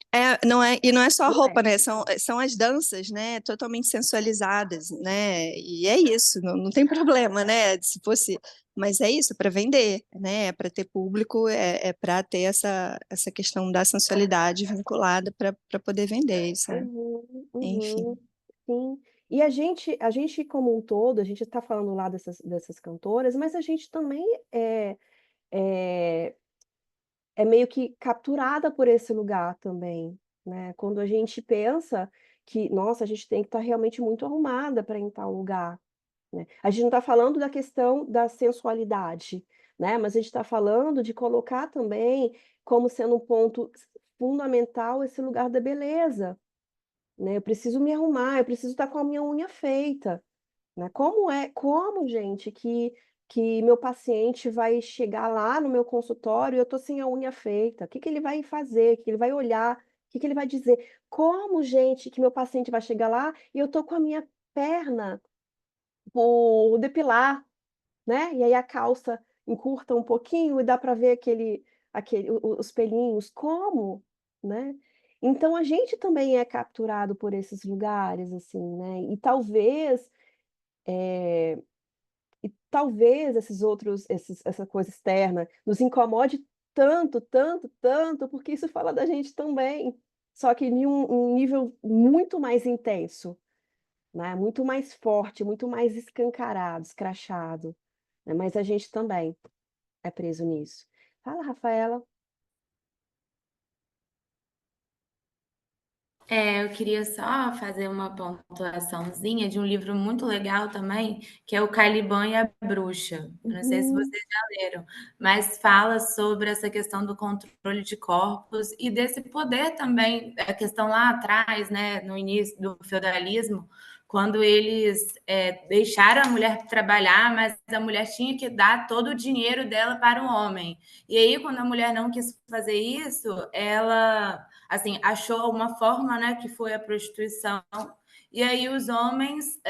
S4: E não é só a
S1: não é.
S4: roupa, né? São as danças, né? Totalmente sensualizadas, né? E é isso, não tem problema, né? Se fosse, mas é isso, para vender, né? Para ter público, é para ter essa questão da sensualidade vinculada para poder vender isso, né?
S1: Uhum,
S4: Enfim.
S1: uhum, sim. E a gente como um todo, a gente está falando lá dessas cantoras, mas a gente também é é é meio que capturada por esse lugar também, né. Quando a gente pensa que: "Nossa, a gente tem que estar realmente muito arrumada para ir em tal lugar", né. A gente não está falando da questão da sensualidade, né, mas a gente está falando de colocar também como sendo um ponto fundamental esse lugar da beleza, né. Eu preciso me arrumar, eu preciso estar com a minha unha feita. Né, como gente que meu paciente vai chegar lá no meu consultório e eu tô sem a unha feita, o que que ele vai fazer, o que que ele vai olhar, o que que ele vai dizer? Como gente que meu paciente vai chegar lá e eu tô com a minha perna por depilar, né, e aí a calça encurta um pouquinho e dá para ver os pelinhos, como? Né. Então a gente também é capturado por esses lugares, assim, né, e talvez essa coisa externa nos incomode tanto, tanto, tanto, porque isso fala da gente também, só que em um nível muito mais intenso, né, muito mais forte, muito mais escancarado, escrachado, né, mas a gente também é preso nisso. Fala, Rafaela.
S3: Eu queria só fazer uma pontuaçãozinha de um livro muito legal também, que é o Caliban e a Bruxa. Eu não sei se
S1: Uhum,
S3: vocês já leram, mas fala sobre essa questão do controle de corpos e desse poder também, a questão lá atrás, né, no início do feudalismo, quando eles deixaram a mulher trabalhar, mas a mulher tinha que dar todo o dinheiro dela para o homem. E aí, quando a mulher não quis fazer isso, ela assim, achou uma forma, né, que foi a prostituição, e aí os homens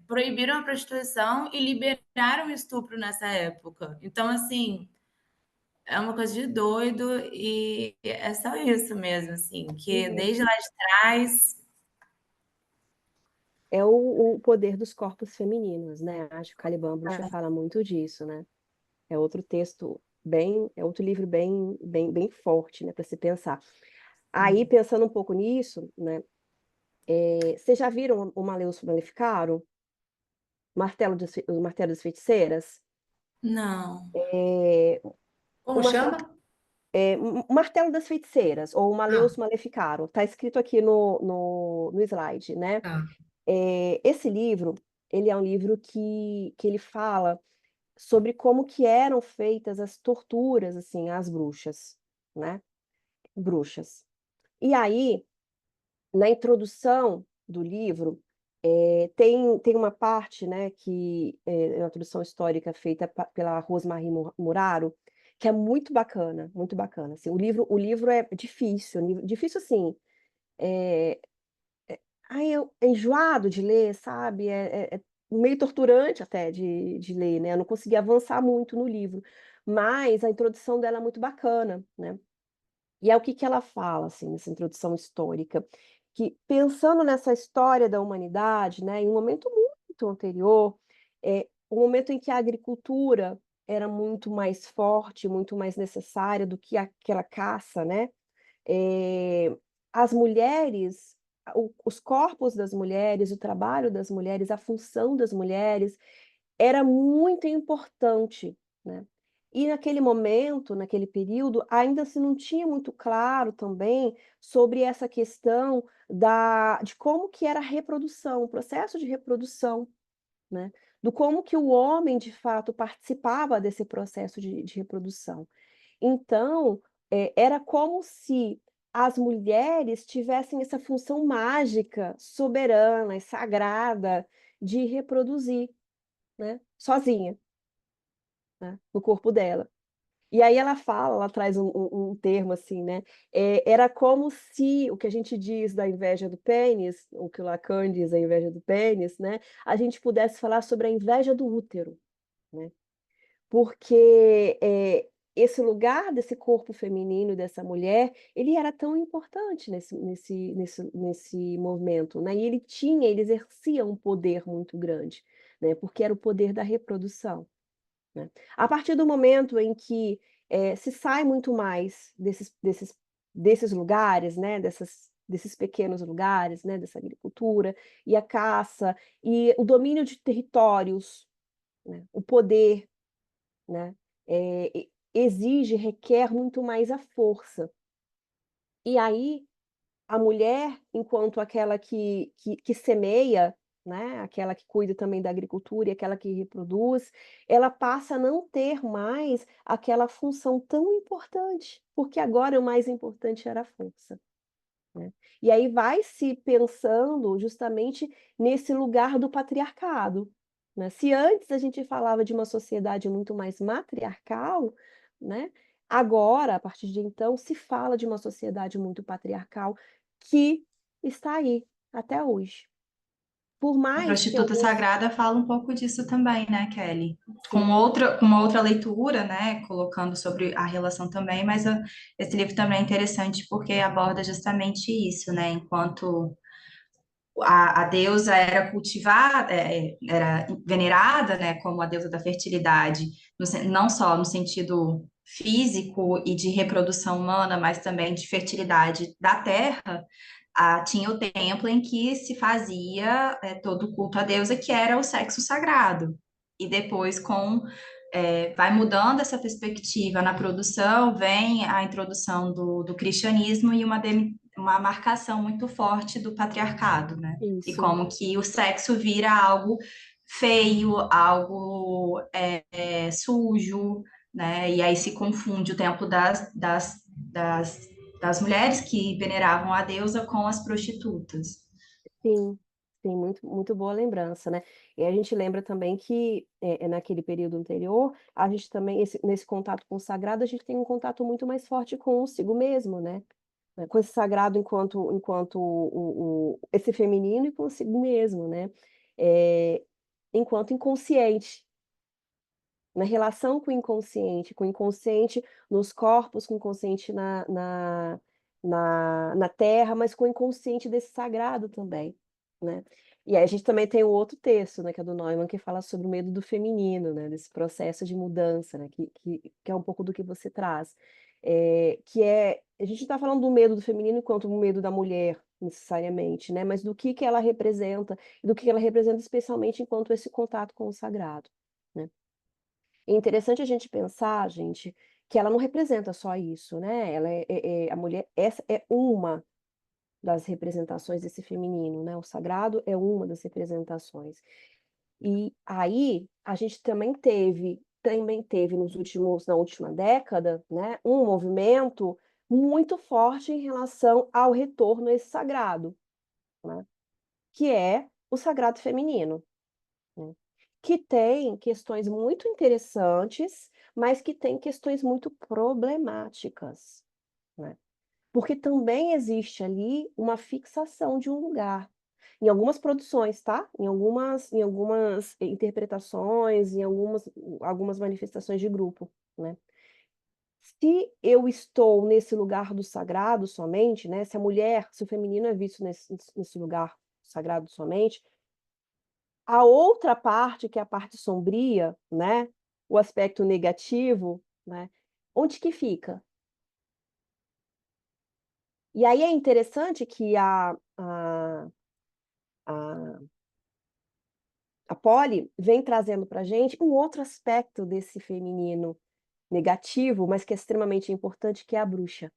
S3: proibiram a prostituição e liberaram o estupro nessa época. Então, assim, é uma coisa de doido e é só isso mesmo, assim, que
S1: Uhum.
S3: desde lá de trás.
S1: É o poder dos corpos femininos, né? Acho que o Caliban Bruxa
S3: É.
S1: fala muito disso, né? É outro texto bem, é outro livro bem forte, né, para se pensar. Aí, pensando um pouco nisso, né? Vocês já viram o Malleus Maleficarum? O Martelo das Feiticeiras?
S3: Não.
S1: É,
S3: Como
S1: o martelo,
S3: chama?
S1: o Martelo das Feiticeiras, ou o
S3: Ah,
S1: Malleus Maleficarum, está escrito aqui no slide, né?
S3: tá.
S1: Esse livro, ele é um livro que ele fala sobre como que eram feitas as torturas, assim, às bruxas, né? Bruxas. E aí, na introdução do livro, tem uma parte, né, que é uma introdução histórica feita pela Rosemarie Muraro, que é muito bacana, muito bacana. Assim, o livro é difícil, difícil assim, é, é enjoado de ler, sabe? É meio torturante até de ler, né? Eu não consegui avançar muito no livro, mas a introdução dela é muito bacana, né? E é o que que ela fala, assim, nessa introdução histórica, que pensando nessa história da humanidade, né, em um momento muito anterior, um momento em que a agricultura era muito mais forte, muito mais necessária do que aquela caça, né? As mulheres, os corpos das mulheres, o trabalho das mulheres, a função das mulheres era muito importante, né. E naquele momento, naquele período, ainda se não tinha muito claro também sobre essa questão de como que era a reprodução, o processo de reprodução, né, do como que o homem de fato participava desse processo de reprodução. Então, era como se as mulheres tivessem essa função mágica, soberana e sagrada de reproduzir, né, sozinha, né, no corpo dela. E aí ela traz um termo assim, né, era como se o que a gente diz da inveja do pênis, o que o Lacan diz a inveja do pênis, né, a gente pudesse falar sobre a inveja do útero, né. Porque, esse lugar desse corpo feminino, dessa mulher, ele era tão importante nesse movimento, né, e ele exercia um poder muito grande, né, porque era o poder da reprodução, né. A partir do momento em que, se sai muito mais desses lugares, né, desses pequenos lugares, né, dessa agricultura, e a caça, e o domínio de territórios, né, o poder, né, requer muito mais a força. E aí, a mulher, enquanto aquela que semeia, né, aquela que cuida também da agricultura e aquela que reproduz, ela passa a não ter mais aquela função tão importante, porque agora o mais importante era a força, né. E aí vai se pensando justamente nesse lugar do patriarcado, né. Se antes a gente falava de uma sociedade muito mais matriarcal, né, agora, a partir de então, se fala de uma sociedade muito patriarcal que está aí até hoje. Por
S5: A
S1: mais que
S5: Prostituta
S1: alguns
S5: Sagrada fala um pouco disso também, né, Kelly?
S1: sim,
S5: Com uma outra leitura, né, colocando sobre a relação também, mas esse livro também é interessante porque aborda justamente isso, né, enquanto a deusa era cultivada, era venerada, né, como a deusa da fertilidade, não só no sentido físico e de reprodução humana, mas também de fertilidade da terra, tinha o templo em que se fazia todo o culto à deusa, que era o sexo sagrado. E depois, vai mudando essa perspectiva na produção, vem a introdução do cristianismo e uma marcação muito forte do patriarcado, né? E
S1: isso,
S5: como que o sexo vira algo feio, algo sujo, né? E aí se confunde o templo das mulheres que veneravam a deusa com as prostitutas.
S1: sim, sim, muito boa lembrança, né. E a gente lembra também que, naquele período anterior, a gente também nesse contato com o sagrado, a gente tem um contato muito mais forte consigo mesmo, né. Com esse sagrado enquanto esse feminino e consigo mesmo, né, enquanto inconsciente, na relação com o inconsciente nos corpos, com o inconsciente na terra, mas com o inconsciente desse sagrado também, né. E aí a gente também tem o outro texto, né, que é do Neumann, que fala sobre o medo do feminino, né, desse processo de mudança, né, que é um pouco do que você traz. Que é a gente não está falando do medo do feminino enquanto o medo da mulher, necessariamente, né, mas do que ela representa, do que ela representa especialmente enquanto esse contato com o sagrado, né. É interessante a gente pensar, gente, que ela não representa só isso, né, ela a mulher essa é uma das representações desse feminino, né, o sagrado é uma das representações. E aí, a gente também teve na última década, né, um movimento muito forte em relação ao retorno a esse sagrado, né, que é o sagrado feminino, né, que tem questões muito interessantes, mas que tem questões muito problemáticas, né. Porque também existe ali uma fixação de um lugar. Em algumas produções, tá? Em algumas interpretações, algumas manifestações de grupo, né. Se eu estou nesse lugar do sagrado somente, né, se o feminino é visto nesse lugar sagrado somente, a outra parte, que é a parte sombria, né, o aspecto negativo, né, onde que fica? E aí é interessante que a a Polly vem trazendo para gente um outro aspecto desse feminino negativo, mas que é extremamente importante, que é a bruxa,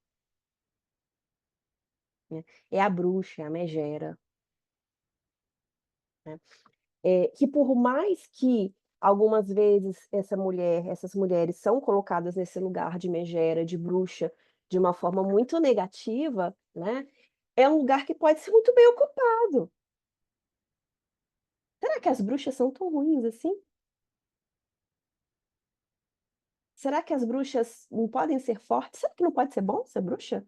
S1: né. É a bruxa, é a megera, né. Que por mais que algumas vezes essas mulheres são colocadas nesse lugar de megera, de bruxa, de uma forma muito negativa, né, é um lugar que pode ser muito bem ocupado. Será que as bruxas são tão ruins assim? Será que as bruxas não podem ser fortes? Será que não pode ser bom ser bruxa?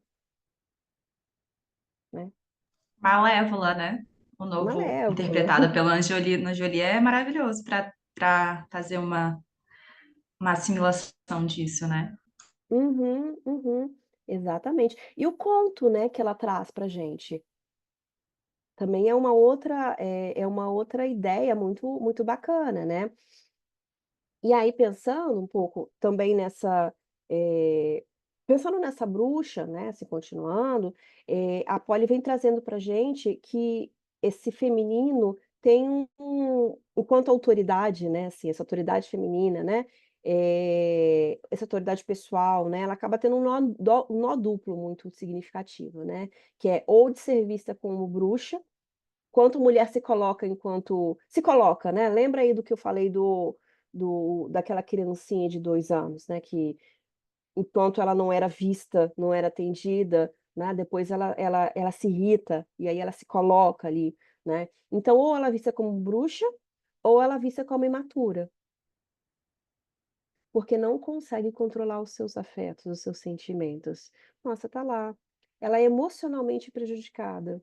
S1: Né.
S5: Malévola, né? O novo
S1: Malévola.
S5: interpretada pela Angelina Jolie é maravilhoso para fazer uma assimilação disso, né?
S1: Uhum, uhum. Exatamente. E o conto, né, que ela traz pra gente, também é uma outra ideia muito bacana, né. E aí pensando um pouco também eh, pensando nessa bruxa, né, se continuando, a Polly vem trazendo pra gente que esse feminino tem enquanto autoridade, né, assim, essa autoridade feminina, né, essa autoridade pessoal, né, ela acaba tendo um nó duplo muito significativo, né, que é ou de ser vista como bruxa, quanto mulher se coloca, né, lembra aí do que eu falei daquela criancinha de 2 anos, né, que enquanto ela não era vista, não era atendida, né, depois ela se irrita, e aí ela se coloca ali, né. Então ou ela é vista como bruxa, ou ela é vista como imatura, porque não consegue controlar os seus afetos, os seus sentimentos. Nossa, tá lá, ela é emocionalmente prejudicada,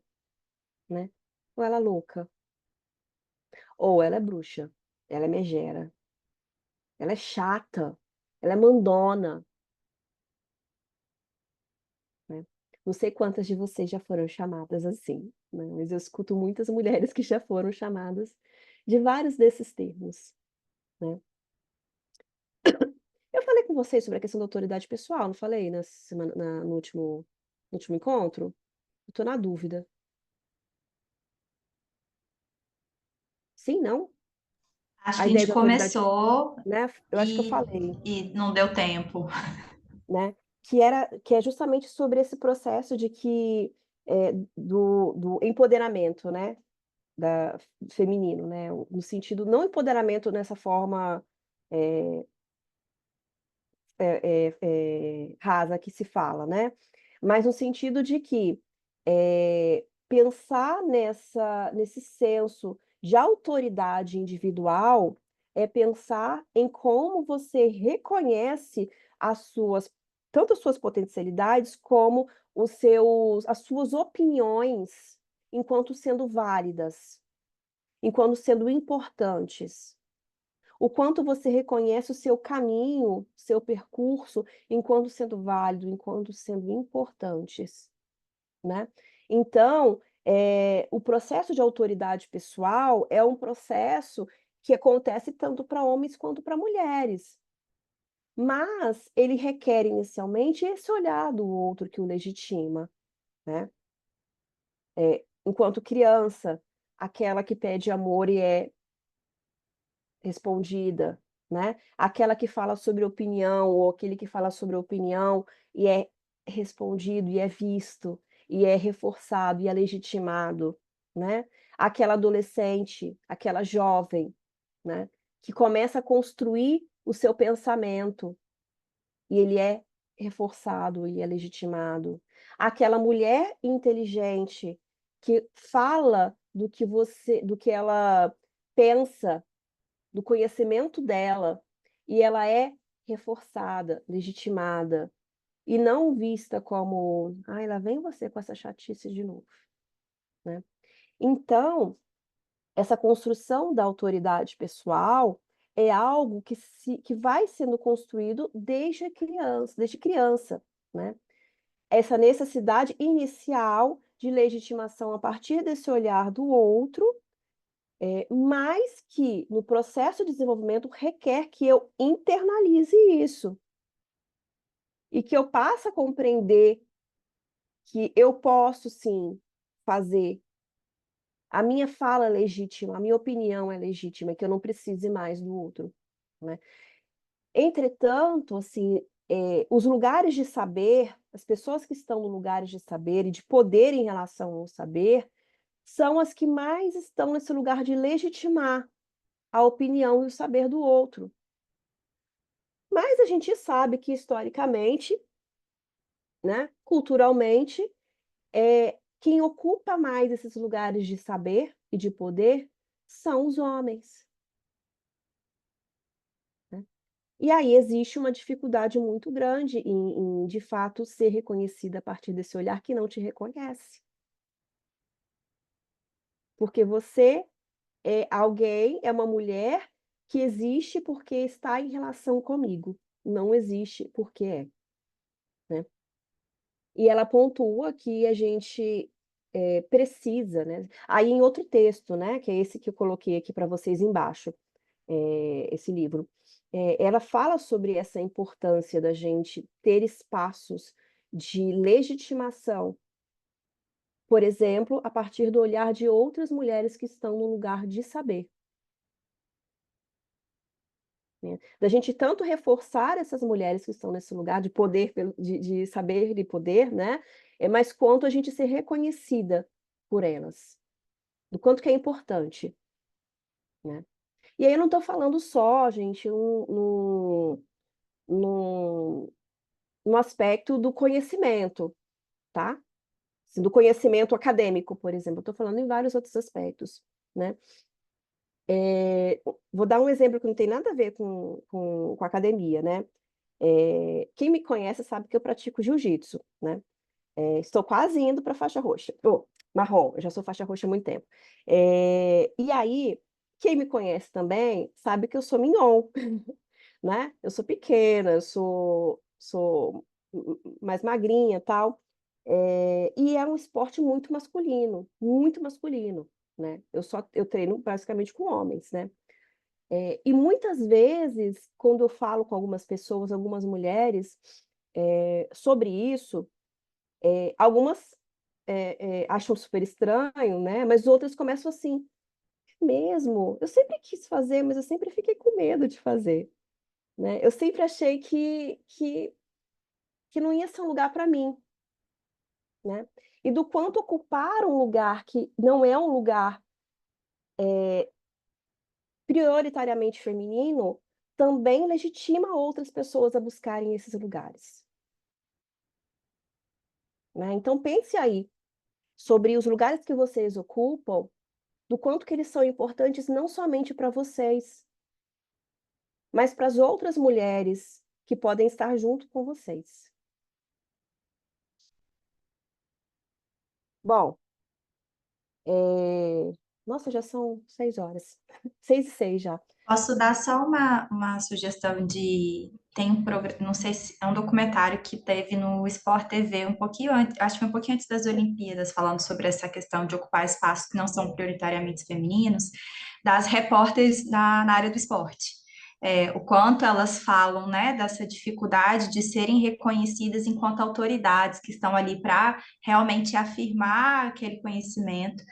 S1: né, ou ela é louca. Ou ela é bruxa, ela é megera, ela é chata, ela é mandona, né. Não sei quantas de vocês já foram chamadas assim, né, mas eu escuto muitas mulheres que já foram chamadas de vários desses termos, né. Eu falei com vocês sobre a questão da autoridade pessoal, não falei na semana na no último encontro? Eu tô na dúvida. Sim, não?
S5: Acho
S1: A
S5: que a
S1: ideia
S5: gente
S1: de autoridade,
S5: começou
S1: né, eu acho que eu
S5: e,
S1: falei.
S5: e não deu tempo.
S1: Né, que é justamente sobre esse processo de que, do empoderamento, né, da feminino, né, no sentido não empoderamento nessa forma, eh rasa que se fala, né, mas no sentido de que, pensar nesse senso de autoridade individual, é pensar em como você reconhece as suas tanto as suas potencialidades, como as suas opiniões, enquanto sendo válidas, enquanto sendo importantes. O quanto você reconhece o seu caminho, seu percurso, enquanto sendo válido, enquanto sendo importantes, né. Então, o processo de autoridade pessoal é um processo que acontece tanto para homens quanto para mulheres, mas ele requer inicialmente esse olhar do outro que o legitima, né. Enquanto criança, aquela que pede amor e é respondida, né, aquela que fala sobre opinião ou aquele que fala sobre opinião e é respondido e é visto, e é reforçado e é legitimado, né. Aquela adolescente, aquela jovem, né, que começa a construir o seu pensamento e ele é reforçado e é legitimado. Aquela mulher inteligente que fala do que ela pensa, do conhecimento dela, e ela é reforçada, legitimada, e não vista como: "Ai, lá vem você com essa chatice de novo", né. Então, essa construção da autoridade pessoal é algo que vai sendo construído desde criança, né. Essa necessidade inicial de legitimação a partir desse olhar do outro, mas que no processo de desenvolvimento requer que eu internalize isso, e que eu passe a compreender que eu posso sim fazer, a minha fala é legítima, a minha opinião é legítima, que eu não precise mais do outro, né. Entretanto, assim, os lugares de saber, as pessoas que estão no lugares de saber e de poder em relação ao saber, são as que mais estão nesse lugar de legitimar a opinião e o saber do outro. Mas a gente sabe que historicamente, né, culturalmente, quem ocupa mais esses lugares de saber e de poder são os homens, né. E aí existe uma dificuldade muito grande em de fato ser reconhecida a partir desse olhar que não te reconhece. Porque você é alguém, é uma mulher que existe porque está em relação comigo, não existe porque é, né. E ela pontua que a gente, precisa, né, aí em outro texto, né, que é esse que eu coloquei aqui para vocês embaixo, esse livro, ela fala sobre essa importância da gente ter espaços de legitimação, por exemplo, a partir do olhar de outras mulheres que estão no lugar de saber, né, da gente tanto reforçar essas mulheres que estão nesse lugar de poder de saber e poder, né, mas quanto a gente ser reconhecida por elas, do quanto que é importante, né. E aí eu não estou falando só, gente, num no aspecto do conhecimento, tá, assim, do conhecimento acadêmico, por exemplo, eu estou falando em vários outros aspectos, né. Vou dar um exemplo que não tem nada a ver com academia, né. Quem me conhece sabe que eu pratico jiu-jitsu, né. Estou quase indo para faixa roxa, marrom, eu já sou faixa roxa há muito tempo. E aí, quem me conhece também sabe que eu sou mignon, né, eu sou pequena, eu sou mais magrinha, tal, e é um esporte muito masculino, né, eu treino basicamente com homens, né. E muitas vezes, quando eu falo com algumas pessoas, algumas mulheres, sobre isso, algumas, acham super estranho, né, mas outras começam assim: "É mesmo? Eu sempre quis fazer, mas eu sempre fiquei com medo de fazer", né. Eu sempre achei que não ia ser um lugar para mim, né. E do quanto ocupar um lugar que não é um lugar prioritariamente feminino, também legitima outras pessoas a buscarem esses lugares, né. Então pense aí, sobre os lugares que vocês ocupam, do quanto que eles são importantes não somente para vocês, mas para as outras mulheres que podem estar junto com vocês. Bom, nossa, já são 6 horas, 6 e 6 já.
S5: Posso dar só uma sugestão de. Tem um programa, não sei se é um documentário que teve no Sport TV um pouquinho antes, acho que foi um pouquinho antes das Olimpíadas, falando sobre essa questão de ocupar espaços que não são prioritariamente femininos, das repórteres na área do esporte. O quanto elas falam, né, dessa dificuldade de serem reconhecidas enquanto autoridades que estão ali para realmente afirmar aquele conhecimento.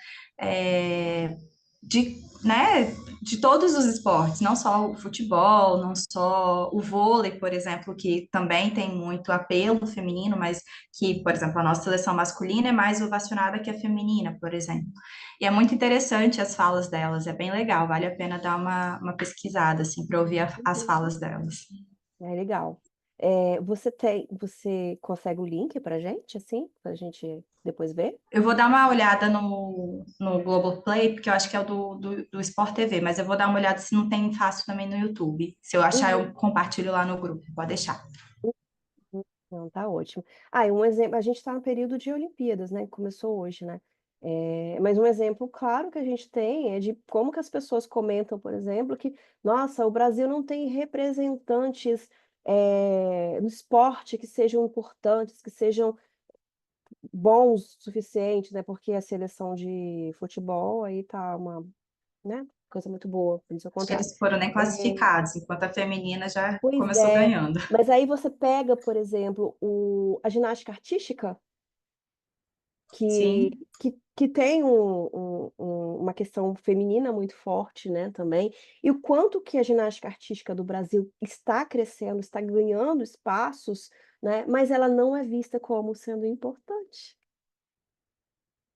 S5: De, né, de todos os esportes, não só o futebol, não só o vôlei, por exemplo, que também tem muito apelo feminino, mas que, por exemplo, a nossa seleção masculina é mais ovacionada que a feminina, por exemplo. E é muito interessante as falas delas, é bem legal, vale a pena dar uma pesquisada, assim, para ouvir as
S1: Uhum.
S5: falas delas.
S1: É legal. Você consegue o link pra gente, assim, pra gente depois ver?
S5: Eu vou dar uma olhada no Globoplay, porque eu acho que é o do Sport TV, mas eu vou dar uma olhada se não tem fácil também no YouTube. Se eu achar,
S1: Uhum.
S5: eu compartilho lá no grupo, pode deixar.
S1: Uhum. Não, tá ótimo. E um exemplo, a gente está no período de Olimpíadas, né? Que começou hoje, né? Mas um exemplo claro que a gente tem é de como que as pessoas comentam, por exemplo, que, nossa, o Brasil não tem representantes no esporte que sejam importantes, que sejam bons o suficiente, né? Porque a seleção de futebol aí tá uma, né? Coisa muito boa, pelo seu
S5: Acho que
S1: contrário.
S5: eles foram nem
S1: É,
S5: classificados, enquanto a feminina já
S1: pois
S5: começou
S1: é,
S5: ganhando.
S1: mas aí você pega, por exemplo, a ginástica artística, que,
S5: Sim,
S1: que tem uma questão feminina muito forte, né, também, e o quanto que a ginástica artística do Brasil está crescendo, está ganhando espaços, né, mas ela não é vista como sendo importante,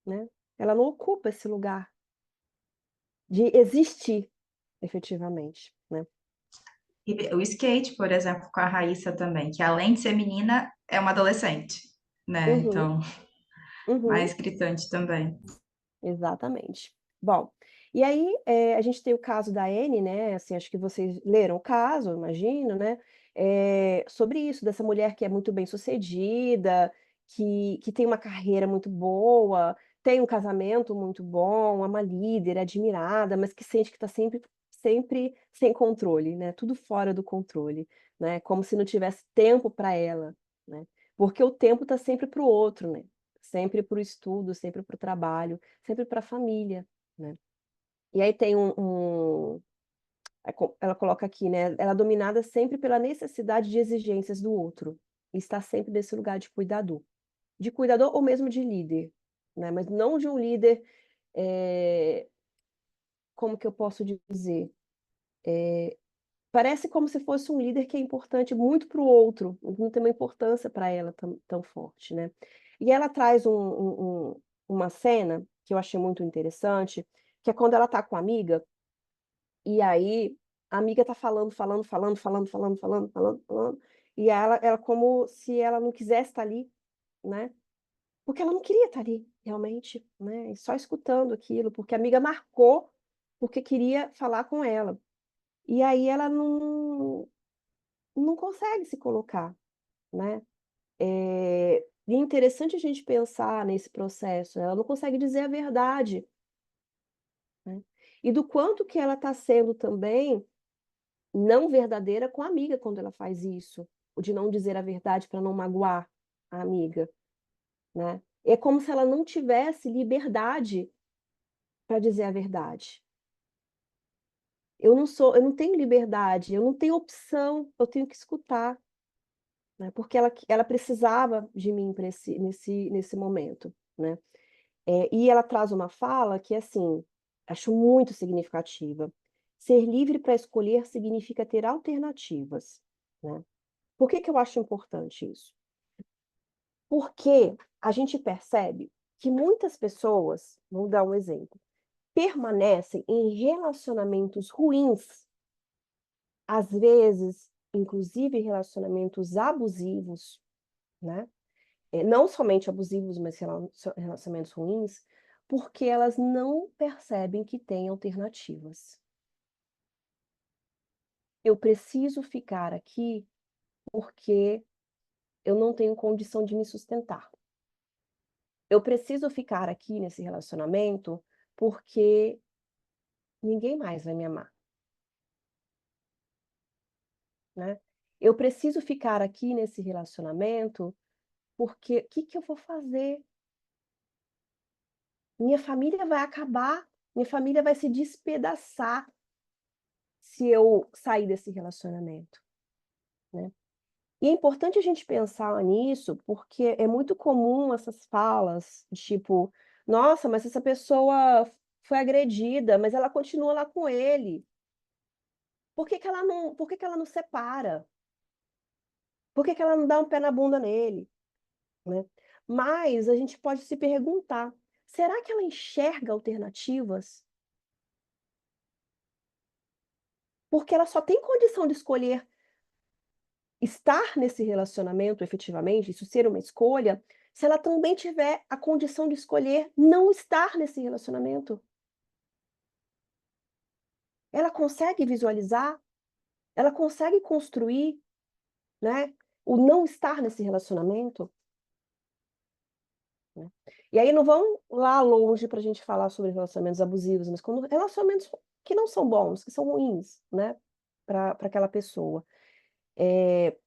S1: né? Ela não ocupa esse lugar de existir efetivamente, né?
S5: e o skate, por exemplo, com a Raíssa também, que além de ser menina, é uma adolescente, né?
S1: Uhum,
S5: Então,
S1: uhum.
S5: mais gritante também.
S1: Exatamente. Bom, e aí a gente tem o caso da Anne, né? Assim, acho que vocês leram o caso, eu imagino, né? Sobre isso, dessa mulher que é muito bem-sucedida, que tem uma carreira muito boa, tem um casamento muito bom, é uma líder, é admirada, mas que sente que está sempre, sempre sem controle, né? Tudo fora do controle, né? Como se não tivesse tempo para ela, né? Porque o tempo está sempre para o outro, né? Sempre para o estudo, sempre para o trabalho, sempre para a família, né. E aí tem ela coloca aqui, né, ela é dominada sempre pela necessidade de exigências do outro, e está sempre nesse lugar de cuidador ou mesmo de líder, né, mas não de um líder, eh, como que eu posso dizer? Parece como se fosse um líder que é importante muito para o outro, não tem uma importância para ela tão forte, né. E ela traz uma cena que eu achei muito interessante, que é quando ela está com a amiga, e aí a amiga está falando, falando, falando, falando, falando, falando, falando, falando, e ela como se ela não quisesse estar ali, né, porque ela não queria estar ali, realmente, né, e só escutando aquilo, porque a amiga marcou, porque queria falar com ela. E aí ela não consegue se colocar, né. E é interessante a gente pensar nesse processo, ela não consegue dizer a verdade, né. E do quanto que ela está sendo também não verdadeira com a amiga quando ela faz isso, o de não dizer a verdade para não magoar a amiga, né. É como se ela não tivesse liberdade para dizer a verdade. Eu não tenho liberdade, eu não tenho opção, eu tenho que escutar. Né, porque ela precisava de mim para nesse momento, né. E ela traz uma fala que, assim, acho muito significativa: "Ser livre para escolher significa ter alternativas", né. Por que que eu acho importante isso? Porque a gente percebe que muitas pessoas, vamos dar um exemplo, permanecem em relacionamentos ruins, às vezes, inclusive relacionamentos abusivos, né. Não somente abusivos, mas relacionamentos ruins, porque elas não percebem que têm alternativas. Eu preciso ficar aqui porque eu não tenho condição de me sustentar. Eu preciso ficar aqui nesse relacionamento porque ninguém mais vai me amar. né? Eu preciso ficar aqui nesse relacionamento, porque o que que eu vou fazer? Minha família vai acabar, minha família vai se despedaçar se eu sair desse relacionamento, né? E é importante a gente pensar nisso, porque é muito comum essas falas, tipo: "Nossa, mas essa pessoa foi agredida, mas ela continua lá com ele. Por que que ela não separa? Por que que ela não dá um pé na bunda nele?", né. Mas a gente pode se perguntar: será que ela enxerga alternativas? Porque ela só tem condição de escolher estar nesse relacionamento efetivamente, isso ser uma escolha, se ela também tiver a condição de escolher não estar nesse relacionamento. Ela consegue visualizar, ela consegue construir, né, o não estar nesse relacionamento, né. E aí não vão lá longe para a gente falar sobre relacionamentos abusivos, mas quando relacionamentos que não são bons, que são ruins, né, para aquela pessoa. Eh,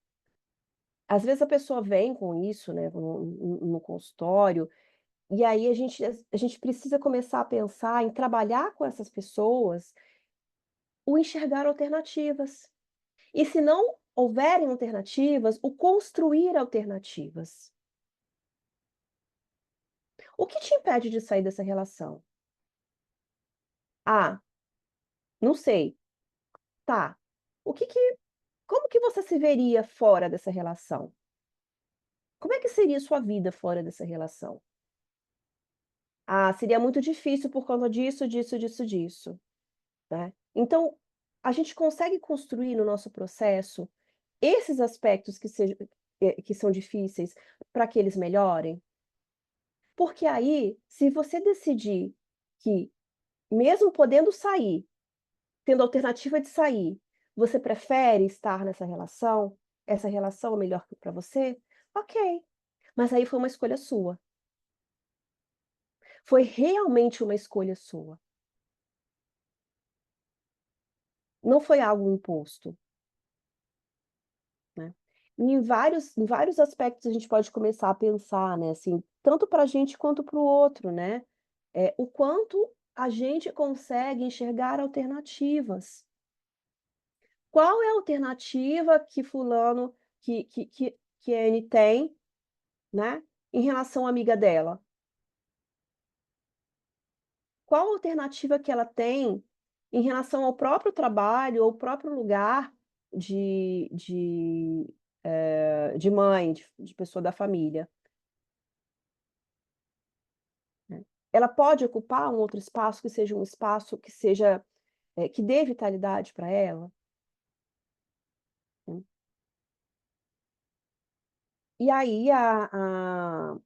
S1: Às vezes a pessoa vem com isso, né, no consultório. E aí a gente precisa começar a pensar em trabalhar com essas pessoas o enxergar alternativas. E se não houverem alternativas, o construir alternativas. O que te impede de sair dessa relação? Ah, não sei. Tá. O que que Como que você se veria fora dessa relação? Como é que seria sua vida fora dessa relação? Ah, seria muito difícil por conta disso, disso, disso, disso. Né. Então, a gente consegue construir no nosso processo esses aspectos que são difíceis para que eles melhorem? Porque aí, se você decidir que mesmo podendo sair, tendo a alternativa de sair, você prefere estar nessa relação, essa relação é melhor para você, ok, mas aí foi uma escolha sua, foi realmente uma escolha sua, não foi algo imposto. Né. E em vários aspectos a gente pode começar a pensar, né, assim, tanto para a gente quanto para o outro, né, o quanto a gente consegue enxergar alternativas. Qual é a alternativa que fulano que N tem, né, em relação à amiga dela? Qual a alternativa que ela tem em relação ao próprio trabalho ou próprio lugar de mãe, de pessoa da família, né. Ela pode ocupar um outro espaço que seja um espaço que seja, que dê vitalidade para ela, né. E aí a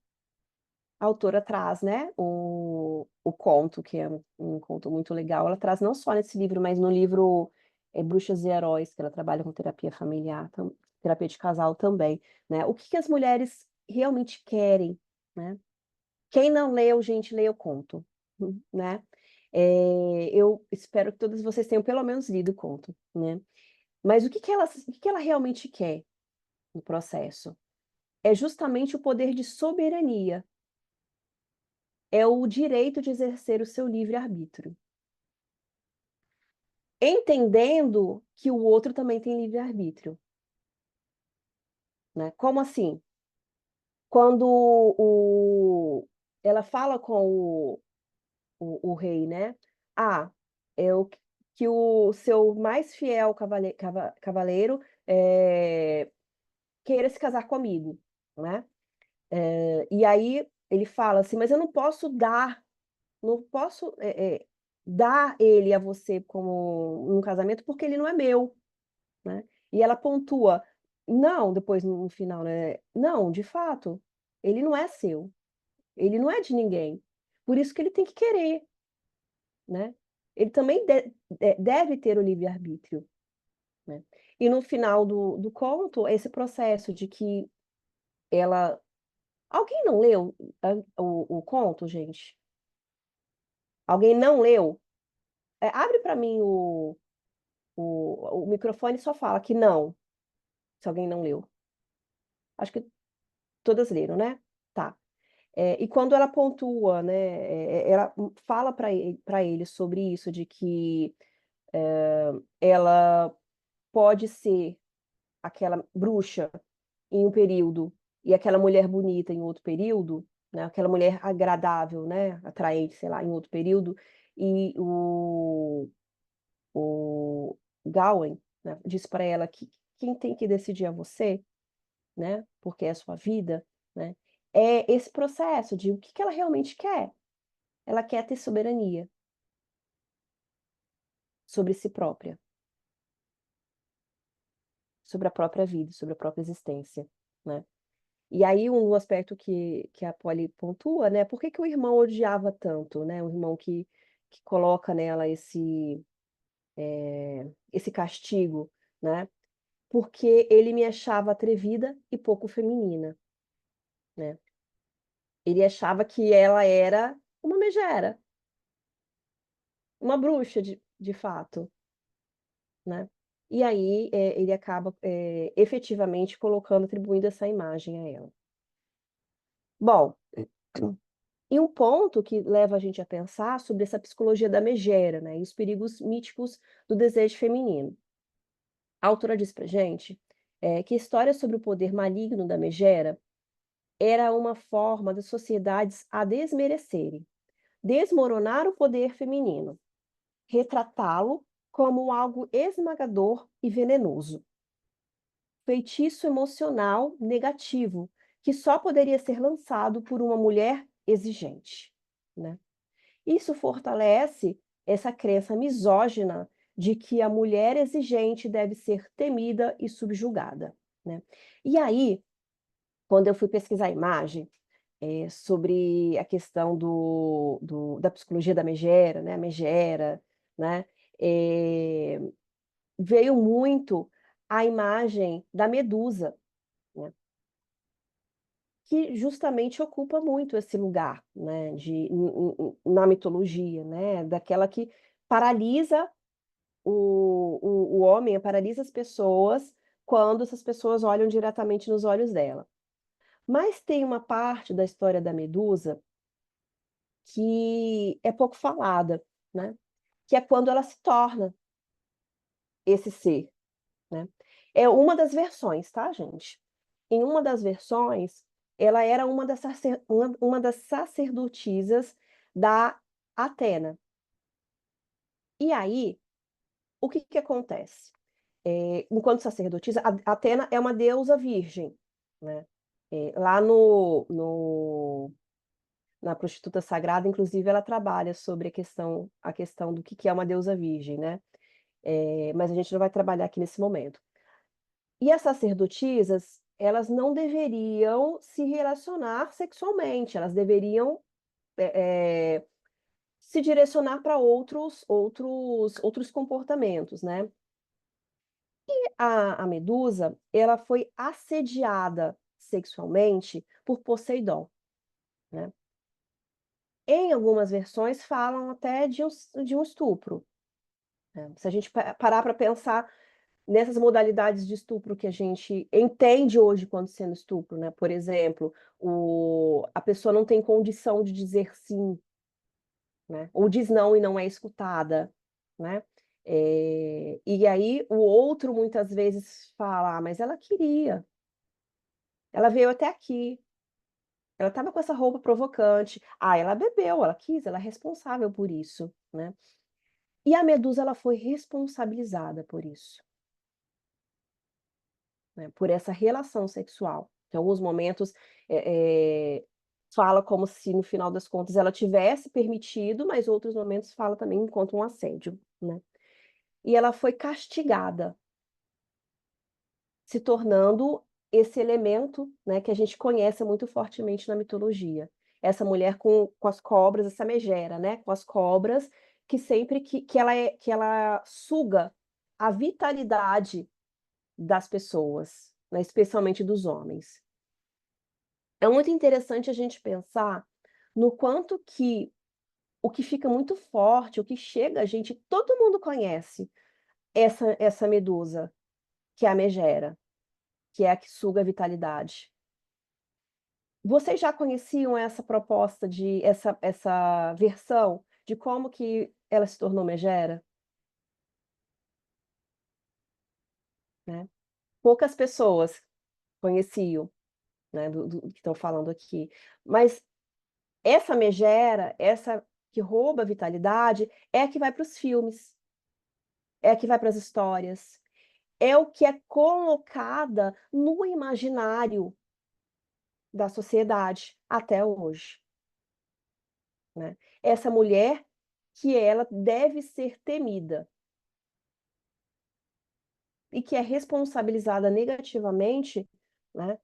S1: autora traz, né, o conto, que é um conto muito legal, ela traz não só nesse livro, mas no livro, Bruxas e Heróis, que ela trabalha com terapia familiar, terapia de casal também, né. O que que as mulheres realmente querem, né. Quem não leu, gente, leia o conto, né. Eu espero que todas vocês tenham pelo menos lido o conto, né. Mas o que que ela realmente quer no processo? É justamente o poder de soberania. É o direito de exercer o seu livre-arbítrio, entendendo que o outro também tem livre-arbítrio, né. Como assim? Quando ela fala com o rei, né: "Ah, eu que o seu mais fiel cavaleiro, queira se casar comigo", né. E aí ele fala assim: "Mas eu não posso, dar ele a você como um casamento, porque ele não é meu", né. E ela pontua: "Não", depois no final, né, "Não, de fato, ele não é seu, ele não é de ninguém, por isso que ele tem que querer, né. Ele também deve ter o livre-arbítrio", né. E no final do conto, esse processo de que ela alguém não leu o conto, gente? Alguém não leu? Abre para mim o microfone e só fala que não. se alguém não leu. Acho que todas leram, né? Tá. E quando ela pontua, né, ela fala para ele sobre isso, de que ela pode ser aquela bruxa em um período e aquela mulher bonita em outro período, né, aquela mulher agradável, né, atraente, sei lá, em outro período, e o Gawain, né, diz para ela que quem tem que decidir é você, né, porque é a sua vida, né, é esse processo de o que que ela realmente quer. Ela quer ter soberania sobre si própria, sobre a própria vida, sobre a própria existência, né. E aí um aspecto que a Polly pontua, né, por que que o irmão odiava tanto, né, o irmão que coloca nela esse castigo, né, porque ele me achava atrevida e pouco feminina, né. Ele achava que ela era uma megera, uma bruxa de fato, né. E aí, ele acaba, efetivamente colocando, atribuindo essa imagem a ela. Bom, e um ponto que leva a gente a pensar sobre essa psicologia da megera, né, e os perigos míticos do desejo feminino. A autora diz pra gente, que histórias sobre o poder maligno da megera era uma forma das sociedades a desmerecerem, desmoronar o poder feminino, retratá-lo como algo esmagador e venenoso, feitiço emocional negativo, que só poderia ser lançado por uma mulher exigente, né. Isso fortalece essa crença misógina de que a mulher exigente deve ser temida e subjugada, né. E aí, quando eu fui pesquisar a imagem, sobre a questão da psicologia da megera, né, a megera, né, eh, veio muito a imagem da Medusa, né, que justamente ocupa muito esse lugar, né, na mitologia, né, daquela que paralisa o homem, paralisa as pessoas quando essas pessoas olham diretamente nos olhos dela. Mas tem uma parte da história da Medusa que é pouco falada, né, que é quando ela se torna esse ser, né. É uma das versões, tá, gente. Em uma das versões, ela era uma das sacerdotisas da Atena. E aí, o que que acontece? Enquanto sacerdotisa, a Atena é uma deusa virgem, né. Lá na Prostituta Sagrada, inclusive, ela trabalha sobre a questão do que é uma deusa virgem, né. Mas a gente não vai trabalhar aqui nesse momento. E as sacerdotisas, elas não deveriam se relacionar sexualmente, elas deveriam, eh se direcionar para outros comportamentos, né. A Medusa, ela foi assediada sexualmente por Poseidon, né. Em algumas versões falam até de um estupro, né. Se a gente parar para pensar nessas modalidades de estupro que a gente entende hoje quando sendo estupro, né, por exemplo, a pessoa não tem condição de dizer sim, né, ou diz não e não é escutada, né. E aí o outro muitas vezes fala: "Ah, mas ela queria, ela veio até aqui, ela estava com essa roupa provocante, ah, ela bebeu, ela quis, ela é responsável por isso", né. E a Medusa ela foi responsabilizada por isso, né, por essa relação sexual. Em alguns momentos, fala como se no final das contas ela tivesse permitido, mas outros momentos fala também enquanto um assédio, né. E ela foi castigada, se tornando esse elemento, né, que a gente conhece muito fortemente na mitologia. Essa mulher com as cobras, essa megera, né, com as cobras, que sempre que ela suga a vitalidade das pessoas, né, especialmente dos homens. É muito interessante a gente pensar no quanto que o que fica muito forte, o que chega a gente todo mundo conhece essa Medusa, que é a megera. que é a que suga a vitalidade. Vocês já conheciam essa proposta essa versão de como que ela se tornou megera? Né? Poucas pessoas conheciam, né, do que estão falando aqui. Mas essa megera, essa que rouba a vitalidade, é a que vai para os filmes, é a que vai para as histórias, é o que é colocada no imaginário da sociedade até hoje, né. Essa mulher que ela deve ser temida e que é responsabilizada negativamente, né,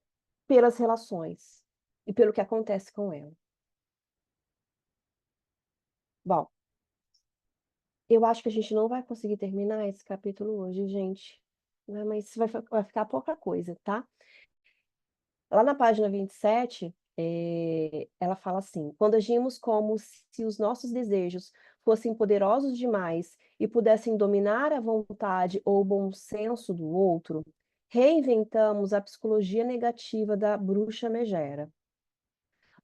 S1: pelas relações e pelo que acontece com ela. Bom, eu acho que a gente não vai conseguir terminar esse capítulo hoje, gente, né, mas vai ficar pouca coisa, tá. Lá na página 27, ela fala assim: "Quando agimos como se os nossos desejos fossem poderosos demais e pudessem dominar a vontade ou o bom senso do outro, reinventamos a psicologia negativa da bruxa megera.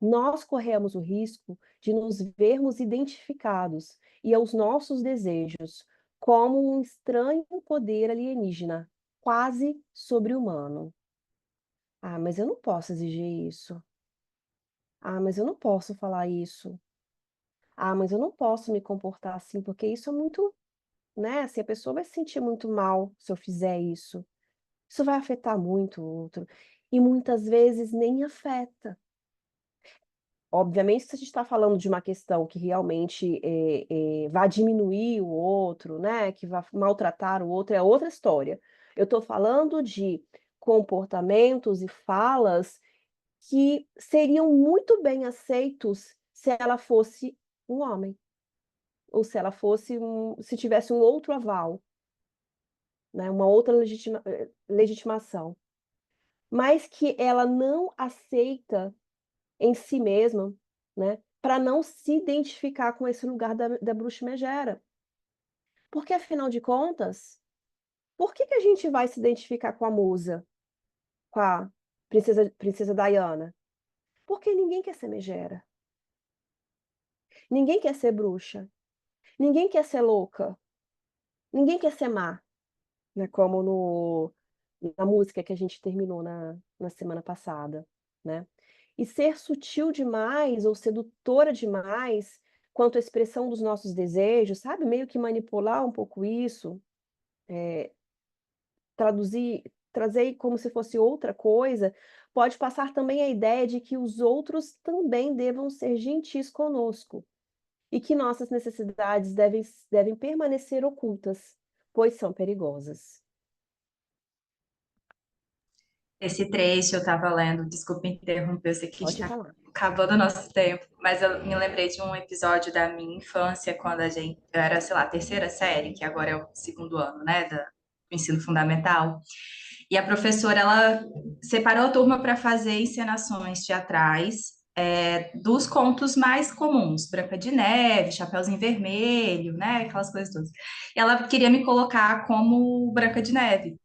S1: Nós corremos o risco de nos vermos identificados e aos nossos desejos como um estranho poder alienígena, quase sobre-humano. Ah, mas eu não posso exigir isso. Ah, mas eu não posso falar isso. Ah, mas eu não posso me comportar assim, porque isso é muito, né? Assim, a pessoa vai se sentir muito mal se eu fizer isso. Isso vai afetar muito o outro. E muitas vezes nem afeta. Obviamente, se a gente está falando de uma questão que realmente vai diminuir o outro, né? Que vai maltratar o outro, é outra história. Eu estou falando de comportamentos e falas que seriam muito bem aceitos se ela fosse um homem, ou se ela fosse se tivesse um outro aval, né, uma outra legitimação, mas que ela não aceita em si mesma, né, pra não se identificar com esse lugar da bruxa megera. Porque afinal de contas, por que que a gente vai se identificar com a musa, com a princesa Diana? Porque ninguém quer ser megera, ninguém quer ser bruxa. Ninguém quer ser louca, ninguém quer ser má, né, como na música que a gente terminou na semana passada, né. E ser sutil demais ou sedutora demais quanto à expressão dos nossos desejos, sabe, meio que manipular um pouco isso, traduzir trazer como se fosse outra coisa, pode passar também a ideia de que os outros também devam ser gentis conosco. E que nossas necessidades devem permanecer ocultas, pois são perigosas.
S5: Esse trecho eu estava lendo, desculpa interromper, eu sei que
S1: Pode
S5: está
S1: falar.
S5: acabando o nosso tempo, mas eu me lembrei de um episódio da minha infância, quando eu era, sei lá, terceira série, que agora é o segundo ano, né, do ensino fundamental, e a professora, ela separou a turma para fazer encenações teatrais, dos contos mais comuns, Branca de Neve, Chapeuzinho Vermelho, né, aquelas coisas todas. E ela queria me colocar como Branca de Neve,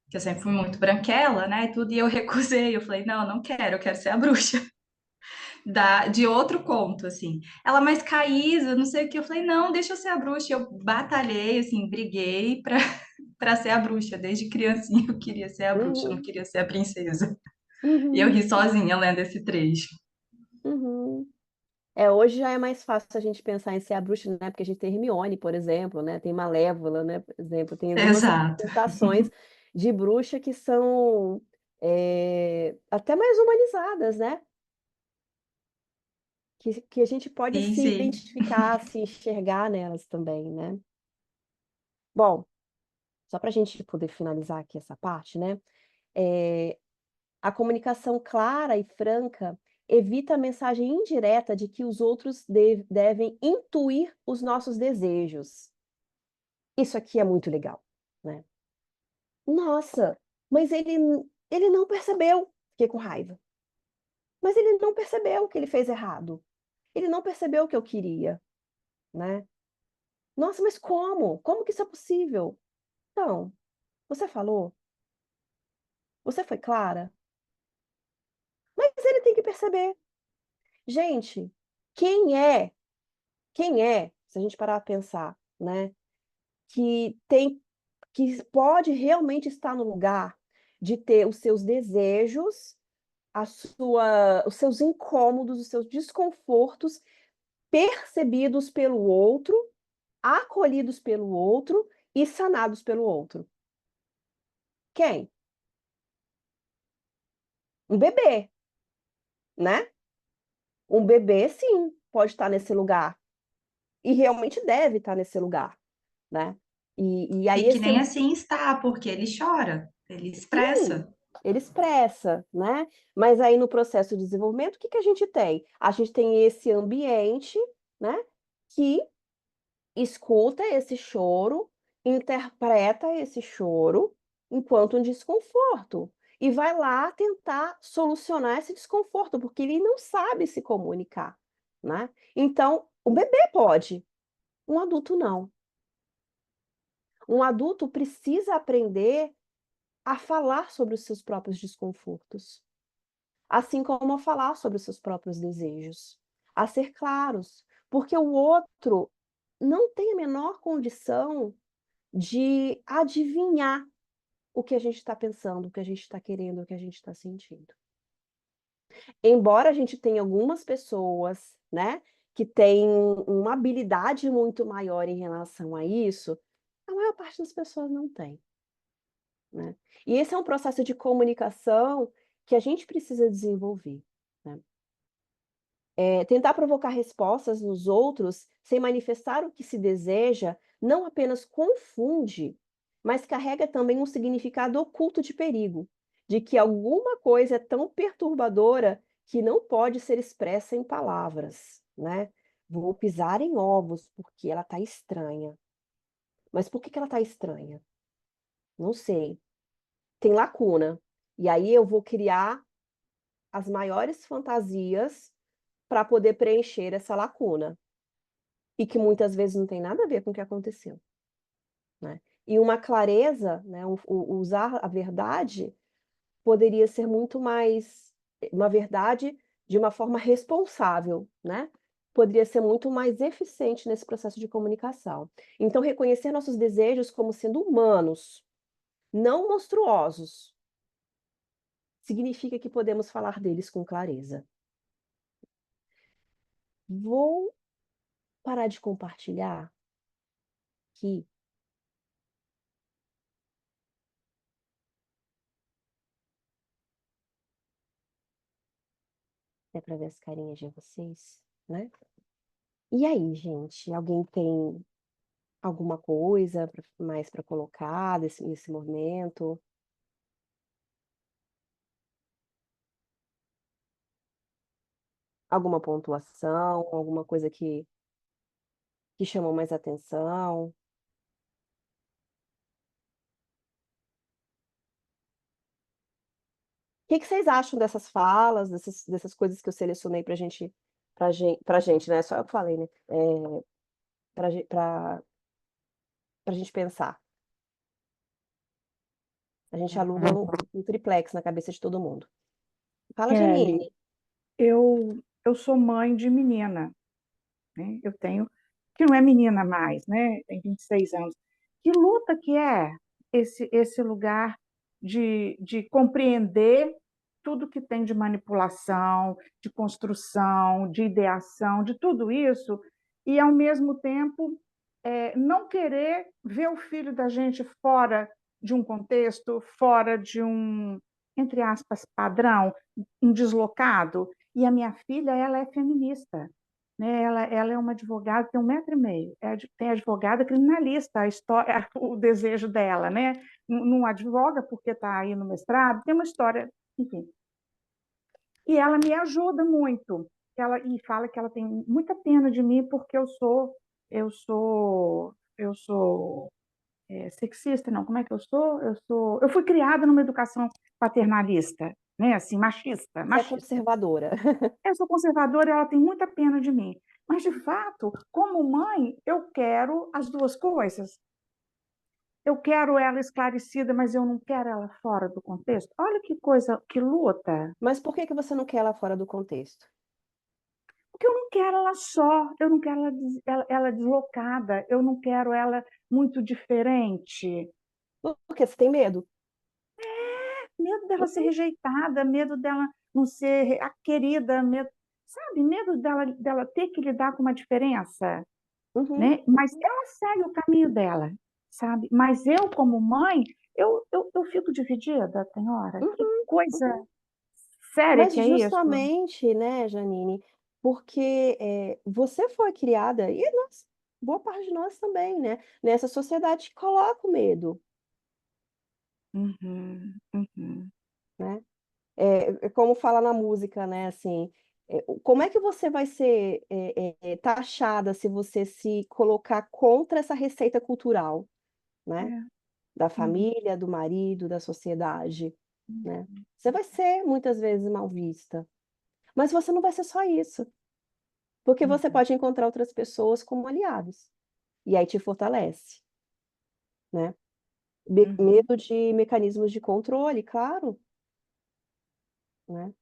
S5: que eu sempre fui muito branquela, né, e tudo, e eu recusei, eu falei, não, eu não quero, eu quero ser a bruxa de outro conto, assim. Ela, mas Caísa, não sei o que, eu falei, não, deixa eu ser a bruxa, eu batalhei, assim, briguei para ser a bruxa, desde criancinha eu queria ser a bruxa, eu não
S1: Uhum,
S5: queria ser a princesa. E eu
S1: uhum,
S5: ri sozinha lendo esse trecho.
S1: uhum. Hoje já é mais fácil a gente pensar em ser a bruxa, né, porque a gente tem Hermione, por exemplo, né, tem Malévola, né, por exemplo, tem algumas
S5: Exato.
S1: representações de bruxa que são, até mais humanizadas, né, que a gente pode
S5: Sim,
S1: se
S5: sim.
S1: identificar, se enxergar nelas também, né. Bom, só para a gente poder finalizar aqui essa parte, né, eh, a comunicação clara e franca evita a mensagem indireta de que os outros devem intuir os nossos desejos. Isso aqui é muito legal, né. "Nossa, mas ele não percebeu", fiquei com raiva. "Mas ele não percebeu que ele fez errado. Ele não percebeu o que eu queria", né. "Nossa, mas como? Como que isso é possível?". Então, você falou, Você foi clara? Mas ele tem que perceber. Gente, quem é, se a gente parar para pensar, né, que pode realmente estar no lugar de ter os seus desejos, os seus incômodos, os seus desconfortos percebidos pelo outro, acolhidos pelo outro e sanados pelo outro. Quem? Um bebê, né? Um bebê, sim, pode estar nesse lugar e realmente deve estar nesse lugar, né? E aí
S5: E que
S1: esse
S5: nem assim está, porque ele chora, ele
S1: sim,
S5: expressa.
S1: ele expressa, né? Mas aí no processo de desenvolvimento, o que que a gente tem? A gente tem esse ambiente, né, que escuta esse choro, interpreta esse choro enquanto um desconforto e vai lá tentar solucionar esse desconforto, porque ele não sabe se comunicar, né? Então, o bebê pode, um adulto não. Um adulto precisa aprender a falar sobre os seus próprios desconfortos, assim como a falar sobre os seus próprios desejos, a ser claros, porque o outro não tem a menor condição de adivinhar o que a gente está pensando, o que a gente está querendo, o que a gente está sentindo. Embora a gente tenha algumas pessoas, né, que têm uma habilidade muito maior em relação a isso, a maior parte das pessoas não tem, né. E esse é um processo de comunicação que a gente precisa desenvolver, né. Tentar provocar respostas nos outros sem manifestar o que se deseja, não apenas confunde, mas carrega também um significado oculto de perigo, de que alguma coisa é tão perturbadora que não pode ser expressa em palavras, né. Vou pisar em ovos porque ela está estranha. Mas por que que ela está estranha? Não sei. Tem lacuna. E aí eu vou criar as maiores fantasias para poder preencher essa lacuna. E que muitas vezes não tem nada a ver com o que aconteceu, né. E uma clareza, né, o usar a verdade poderia ser muito mais uma verdade de uma forma responsável, né, poderia ser muito mais eficiente nesse processo de comunicação. Então reconhecer nossos desejos como sendo humanos, não monstruosos, significa que podemos falar deles com clareza. Vou parar de compartilhar aqui. Dá para ver as carinhas de vocês, né. E aí, gente, alguém tem alguma coisa mais para colocar nesse momento? Alguma pontuação, alguma coisa que chamou mais atenção? Que vocês acham dessas falas, dessas coisas que eu selecionei pra gente, né, só eu que falei, né, pra gente pensar. A gente aluga um triplex na cabeça de todo mundo. Fala,
S6: Kelly,
S1: Janine.
S6: eu sou mãe de menina, né? Eu tenho, que não é menina mais, né? Tem 26 anos. Que luta que é esse lugar de compreender tudo que tem de manipulação, de construção, de ideação, de tudo isso, e ao mesmo tempo não querer ver o filho da gente fora de um contexto, fora de um, entre aspas, padrão, um deslocado. E a minha filha, ela é feminista, né? Ela é uma advogada, tem 1,5 m, tem advogada criminalista, a história, o desejo dela, né? Não advoga porque está aí no mestrado, tem uma história, enfim. E ela me ajuda muito. E fala que ela tem muita pena de mim porque eu sou sexista, não, como é que eu sou? Eu fui criada numa educação paternalista, né, assim, machista,
S1: Você é
S6: machista.
S1: conservadora.
S6: Eu sou conservadora, ela tem muita pena de mim. Mas, de fato, como mãe, eu quero as duas coisas. eu quero ela esclarecida, mas eu não quero ela fora do contexto. Olha que coisa, que luta.
S1: Mas por que que você não quer ela fora do contexto?
S6: Porque eu não quero ela só, eu não quero ela deslocada, eu não quero ela muito diferente.
S1: Porque você tem medo.
S6: Medo dela ser
S1: Uhum,
S6: rejeitada, medo dela não ser a querida, medo, sabe? Medo dela ter que lidar com uma diferença,
S1: uhum,
S6: né? Mas ela segue o caminho dela, sabe? Mas eu, como mãe, eu fico dividida, tem hora. Que
S1: uhum,
S6: coisa
S1: uhum.
S6: séria
S1: Mas
S6: que é isso?
S1: justamente, né, Janine, porque você foi criada, e nós, boa parte de nós também, né, nessa sociedade que coloca o medo,
S6: Uhum, uhum,
S1: né? É como fala na música, né, assim, como é que você vai ser taxada se você se colocar contra essa receita cultural, né?
S6: é,
S1: Da
S6: uhum,
S1: família, do marido, da sociedade, né? Você vai ser muitas vezes mal vista, mas você não vai ser só isso. Porque você
S6: uhum,
S1: pode encontrar outras pessoas como aliados, e aí te fortalece, né.
S6: uhum,
S1: Medo de mecanismos de controle, claro, né.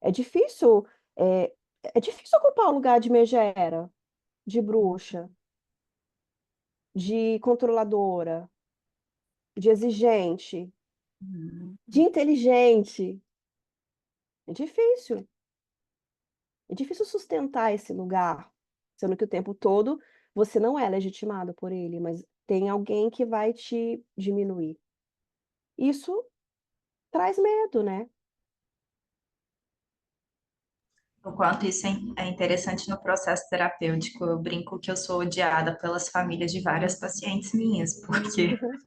S1: É difícil, é é difícil ocupar o lugar de megera, de bruxa, de controladora, de exigente,
S6: uhum,
S1: de inteligente. É difícil. É difícil sustentar esse lugar, sendo que o tempo todo você não é legitimado por ele, mas tem alguém que vai te diminuir. Isso traz medo, né.
S5: O quanto isso é interessante no processo terapêutico. Eu brinco que eu sou odiada pelas famílias de várias pacientes minhas, porque
S1: Uhum,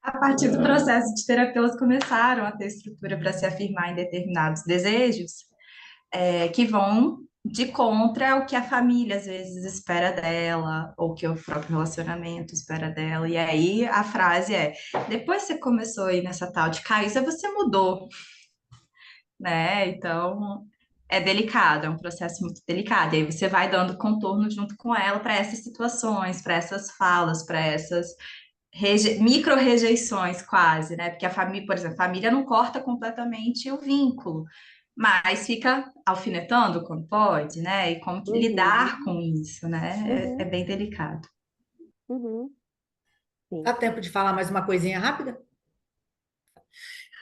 S5: a partir do processo de terapia elas começaram a ter estrutura para se afirmar em determinados desejos, que vão de contra o que a família às vezes espera dela, ou que o próprio relacionamento espera dela. E aí a frase é: depois que você começou aí nessa tal de Caísa, você mudou, né? Então é delicado, é um processo muito delicado. E aí você vai dando contorno junto com ela para essas situações, para essas falas, para essas micro-rejeições quase, né? Porque a família, por exemplo, a família não corta completamente o vínculo, mas fica alfinetando quando pode, né? E como que
S1: uhum,
S5: lidar com isso, né? É
S1: uhum,
S5: bem delicado.
S1: uhum,
S7: Dá
S1: sim.
S7: tempo de falar mais uma coisinha rápida?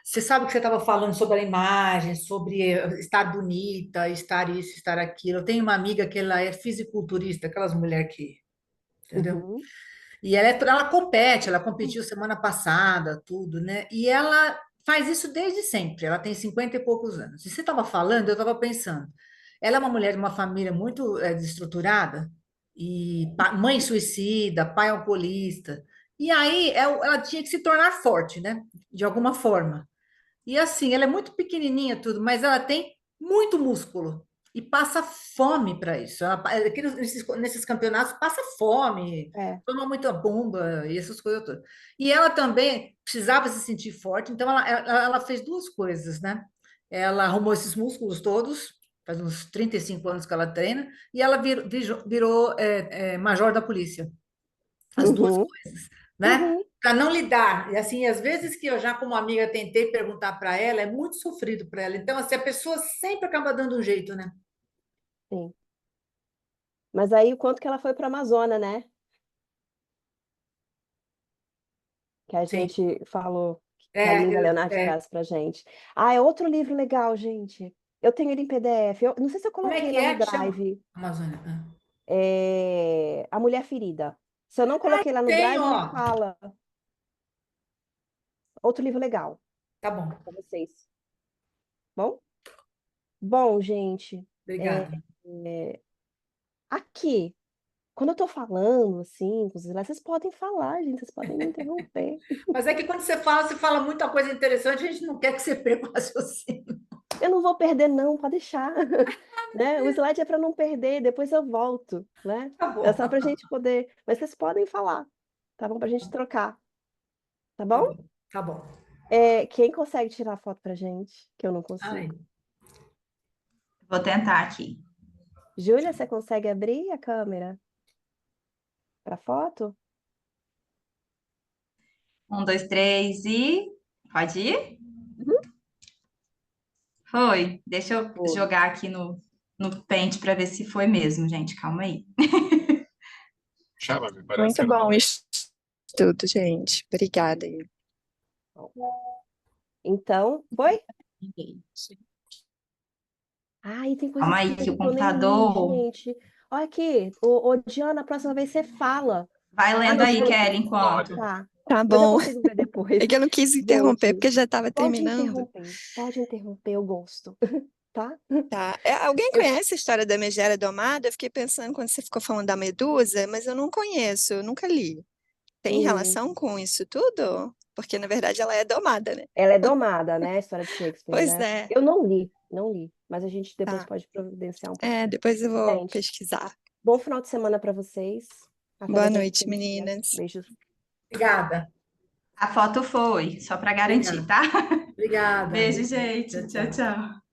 S7: Você sabe que você estava falando sobre a imagem, sobre estar bonita, estar isso, estar aquilo. Eu tenho uma amiga que ela é fisiculturista, aquelas mulheres que, entendeu?
S1: Uhum,
S7: E ela compete, ela competiu semana passada, tudo, né? E ela faz isso desde sempre. Ela tem 50 e poucos anos. E você estava falando, eu estava pensando. Ela é uma mulher de uma família muito desestruturada, e mãe suicida, pai alcoolista. E aí ela tinha que se tornar forte, né? De alguma forma. E assim, ela é muito pequenininha tudo, mas ela tem muito músculo e passa fome para isso. Nesses campeonatos passa fome,
S1: é.
S7: toma muita bomba e essas coisas todas. E ela também precisava se sentir forte, então ela fez duas coisas, né? Ela arrumou esses músculos todos, faz uns 35 anos que ela treina, e ela virou major da polícia. As duas
S1: Uhum,
S7: coisas, né?
S1: uhum,
S7: Para não lidar. E assim, às vezes que eu já, como amiga, tentei perguntar para ela, é muito sofrido para ela. Então, assim, a pessoa sempre acaba dando um jeito, né?
S1: sim. Mas aí o quanto que ela foi para a Amazônia, né? Que a
S7: Sim.
S1: gente falou, que a
S7: É,
S1: Linda Leonardo
S7: é.
S1: traz pra gente. Ah, é outro livro legal, gente. Eu tenho ele em PDF. Eu não sei se eu
S7: Como é
S1: coloquei
S7: que
S1: lá no
S7: é que chama?
S1: Drive.
S7: Amazônia. Ah.
S1: A Mulher Ferida. Se eu não coloquei lá no
S7: Tenho,
S1: Drive, me
S7: ó.
S1: fala. Outro livro legal
S7: Tá bom.
S1: para vocês. Bom? Bom, gente, é,
S7: Obrigada.
S1: é, aqui, quando eu tô falando, assim, com os slides, vocês podem falar, gente, vocês podem me interromper.
S7: Mas é que quando você fala muita coisa interessante, a gente não quer que você perca o raciocínio.
S1: Eu não vou perder, não, pode deixar. Né? O slide é para não perder, depois eu volto, né?
S7: Tá
S1: É
S7: bom.
S1: só para a gente poder. Mas vocês podem falar, tá bom? Para a gente trocar, tá
S7: Tá
S1: bom?
S7: bom. Tá bom.
S1: Quem consegue tirar a foto pra gente? Que eu não
S7: Ai,
S1: consigo.
S5: Vou tentar aqui.
S1: Júlia, você consegue abrir a câmera para foto?
S5: Um, dois, três e. Pode ir?
S1: Uhum.
S5: Foi. Deixa eu
S1: Foi.
S5: jogar aqui no Paint para ver se foi mesmo, gente. Calma aí.
S8: Chama, me
S4: Muito
S8: parecendo
S4: bom
S8: também.
S4: isso tudo, gente. Obrigada aí.
S1: Então, foi? Ai, tem coisa
S5: Calma aí,
S1: escrita
S5: que o
S1: aqui que eu nem li,
S5: computador.
S1: gente. Olha aqui. Ô, Diana, a próxima vez você fala.
S5: Vai
S1: Ah,
S5: lendo
S1: não,
S5: aí,
S1: você...
S5: Kelly, enquanto.
S8: Olha,
S1: Tá.
S4: Tá
S1: Mas eu
S4: bom.
S1: consigo ver depois.
S4: É que eu não quis interromper,
S1: Gente,
S4: porque já estava
S1: pode
S4: terminando.
S1: interromper. Pode interromper, eu gosto. Tá?
S4: Tá. Alguém
S1: Eu-
S4: conhece a história da megera domada? Eu fiquei pensando quando você ficou falando da medusa, mas eu não conheço, eu nunca li. Tem
S1: Hum,
S4: relação com isso tudo? Porque, na verdade, ela é domada, né?
S1: ela é domada, né? A história de Shakespeare,
S4: Pois
S1: né?
S4: é.
S1: Eu não li. Mas a gente depois
S4: Tá.
S1: pode providenciar um
S4: É,
S1: pouquinho.
S4: depois eu vou
S1: Gente,
S4: pesquisar.
S1: bom final de semana para vocês. Até
S4: Boa
S1: daqui a pouco
S4: noite,
S1: a gente conversa.
S4: meninas.
S1: Beijos.
S7: Obrigada.
S5: A foto foi, só para garantir,
S7: Obrigada.
S5: tá?
S7: Obrigada.
S5: Beijo, gente.
S7: Tchau,
S5: Tchau,
S7: tchau.
S5: tchau.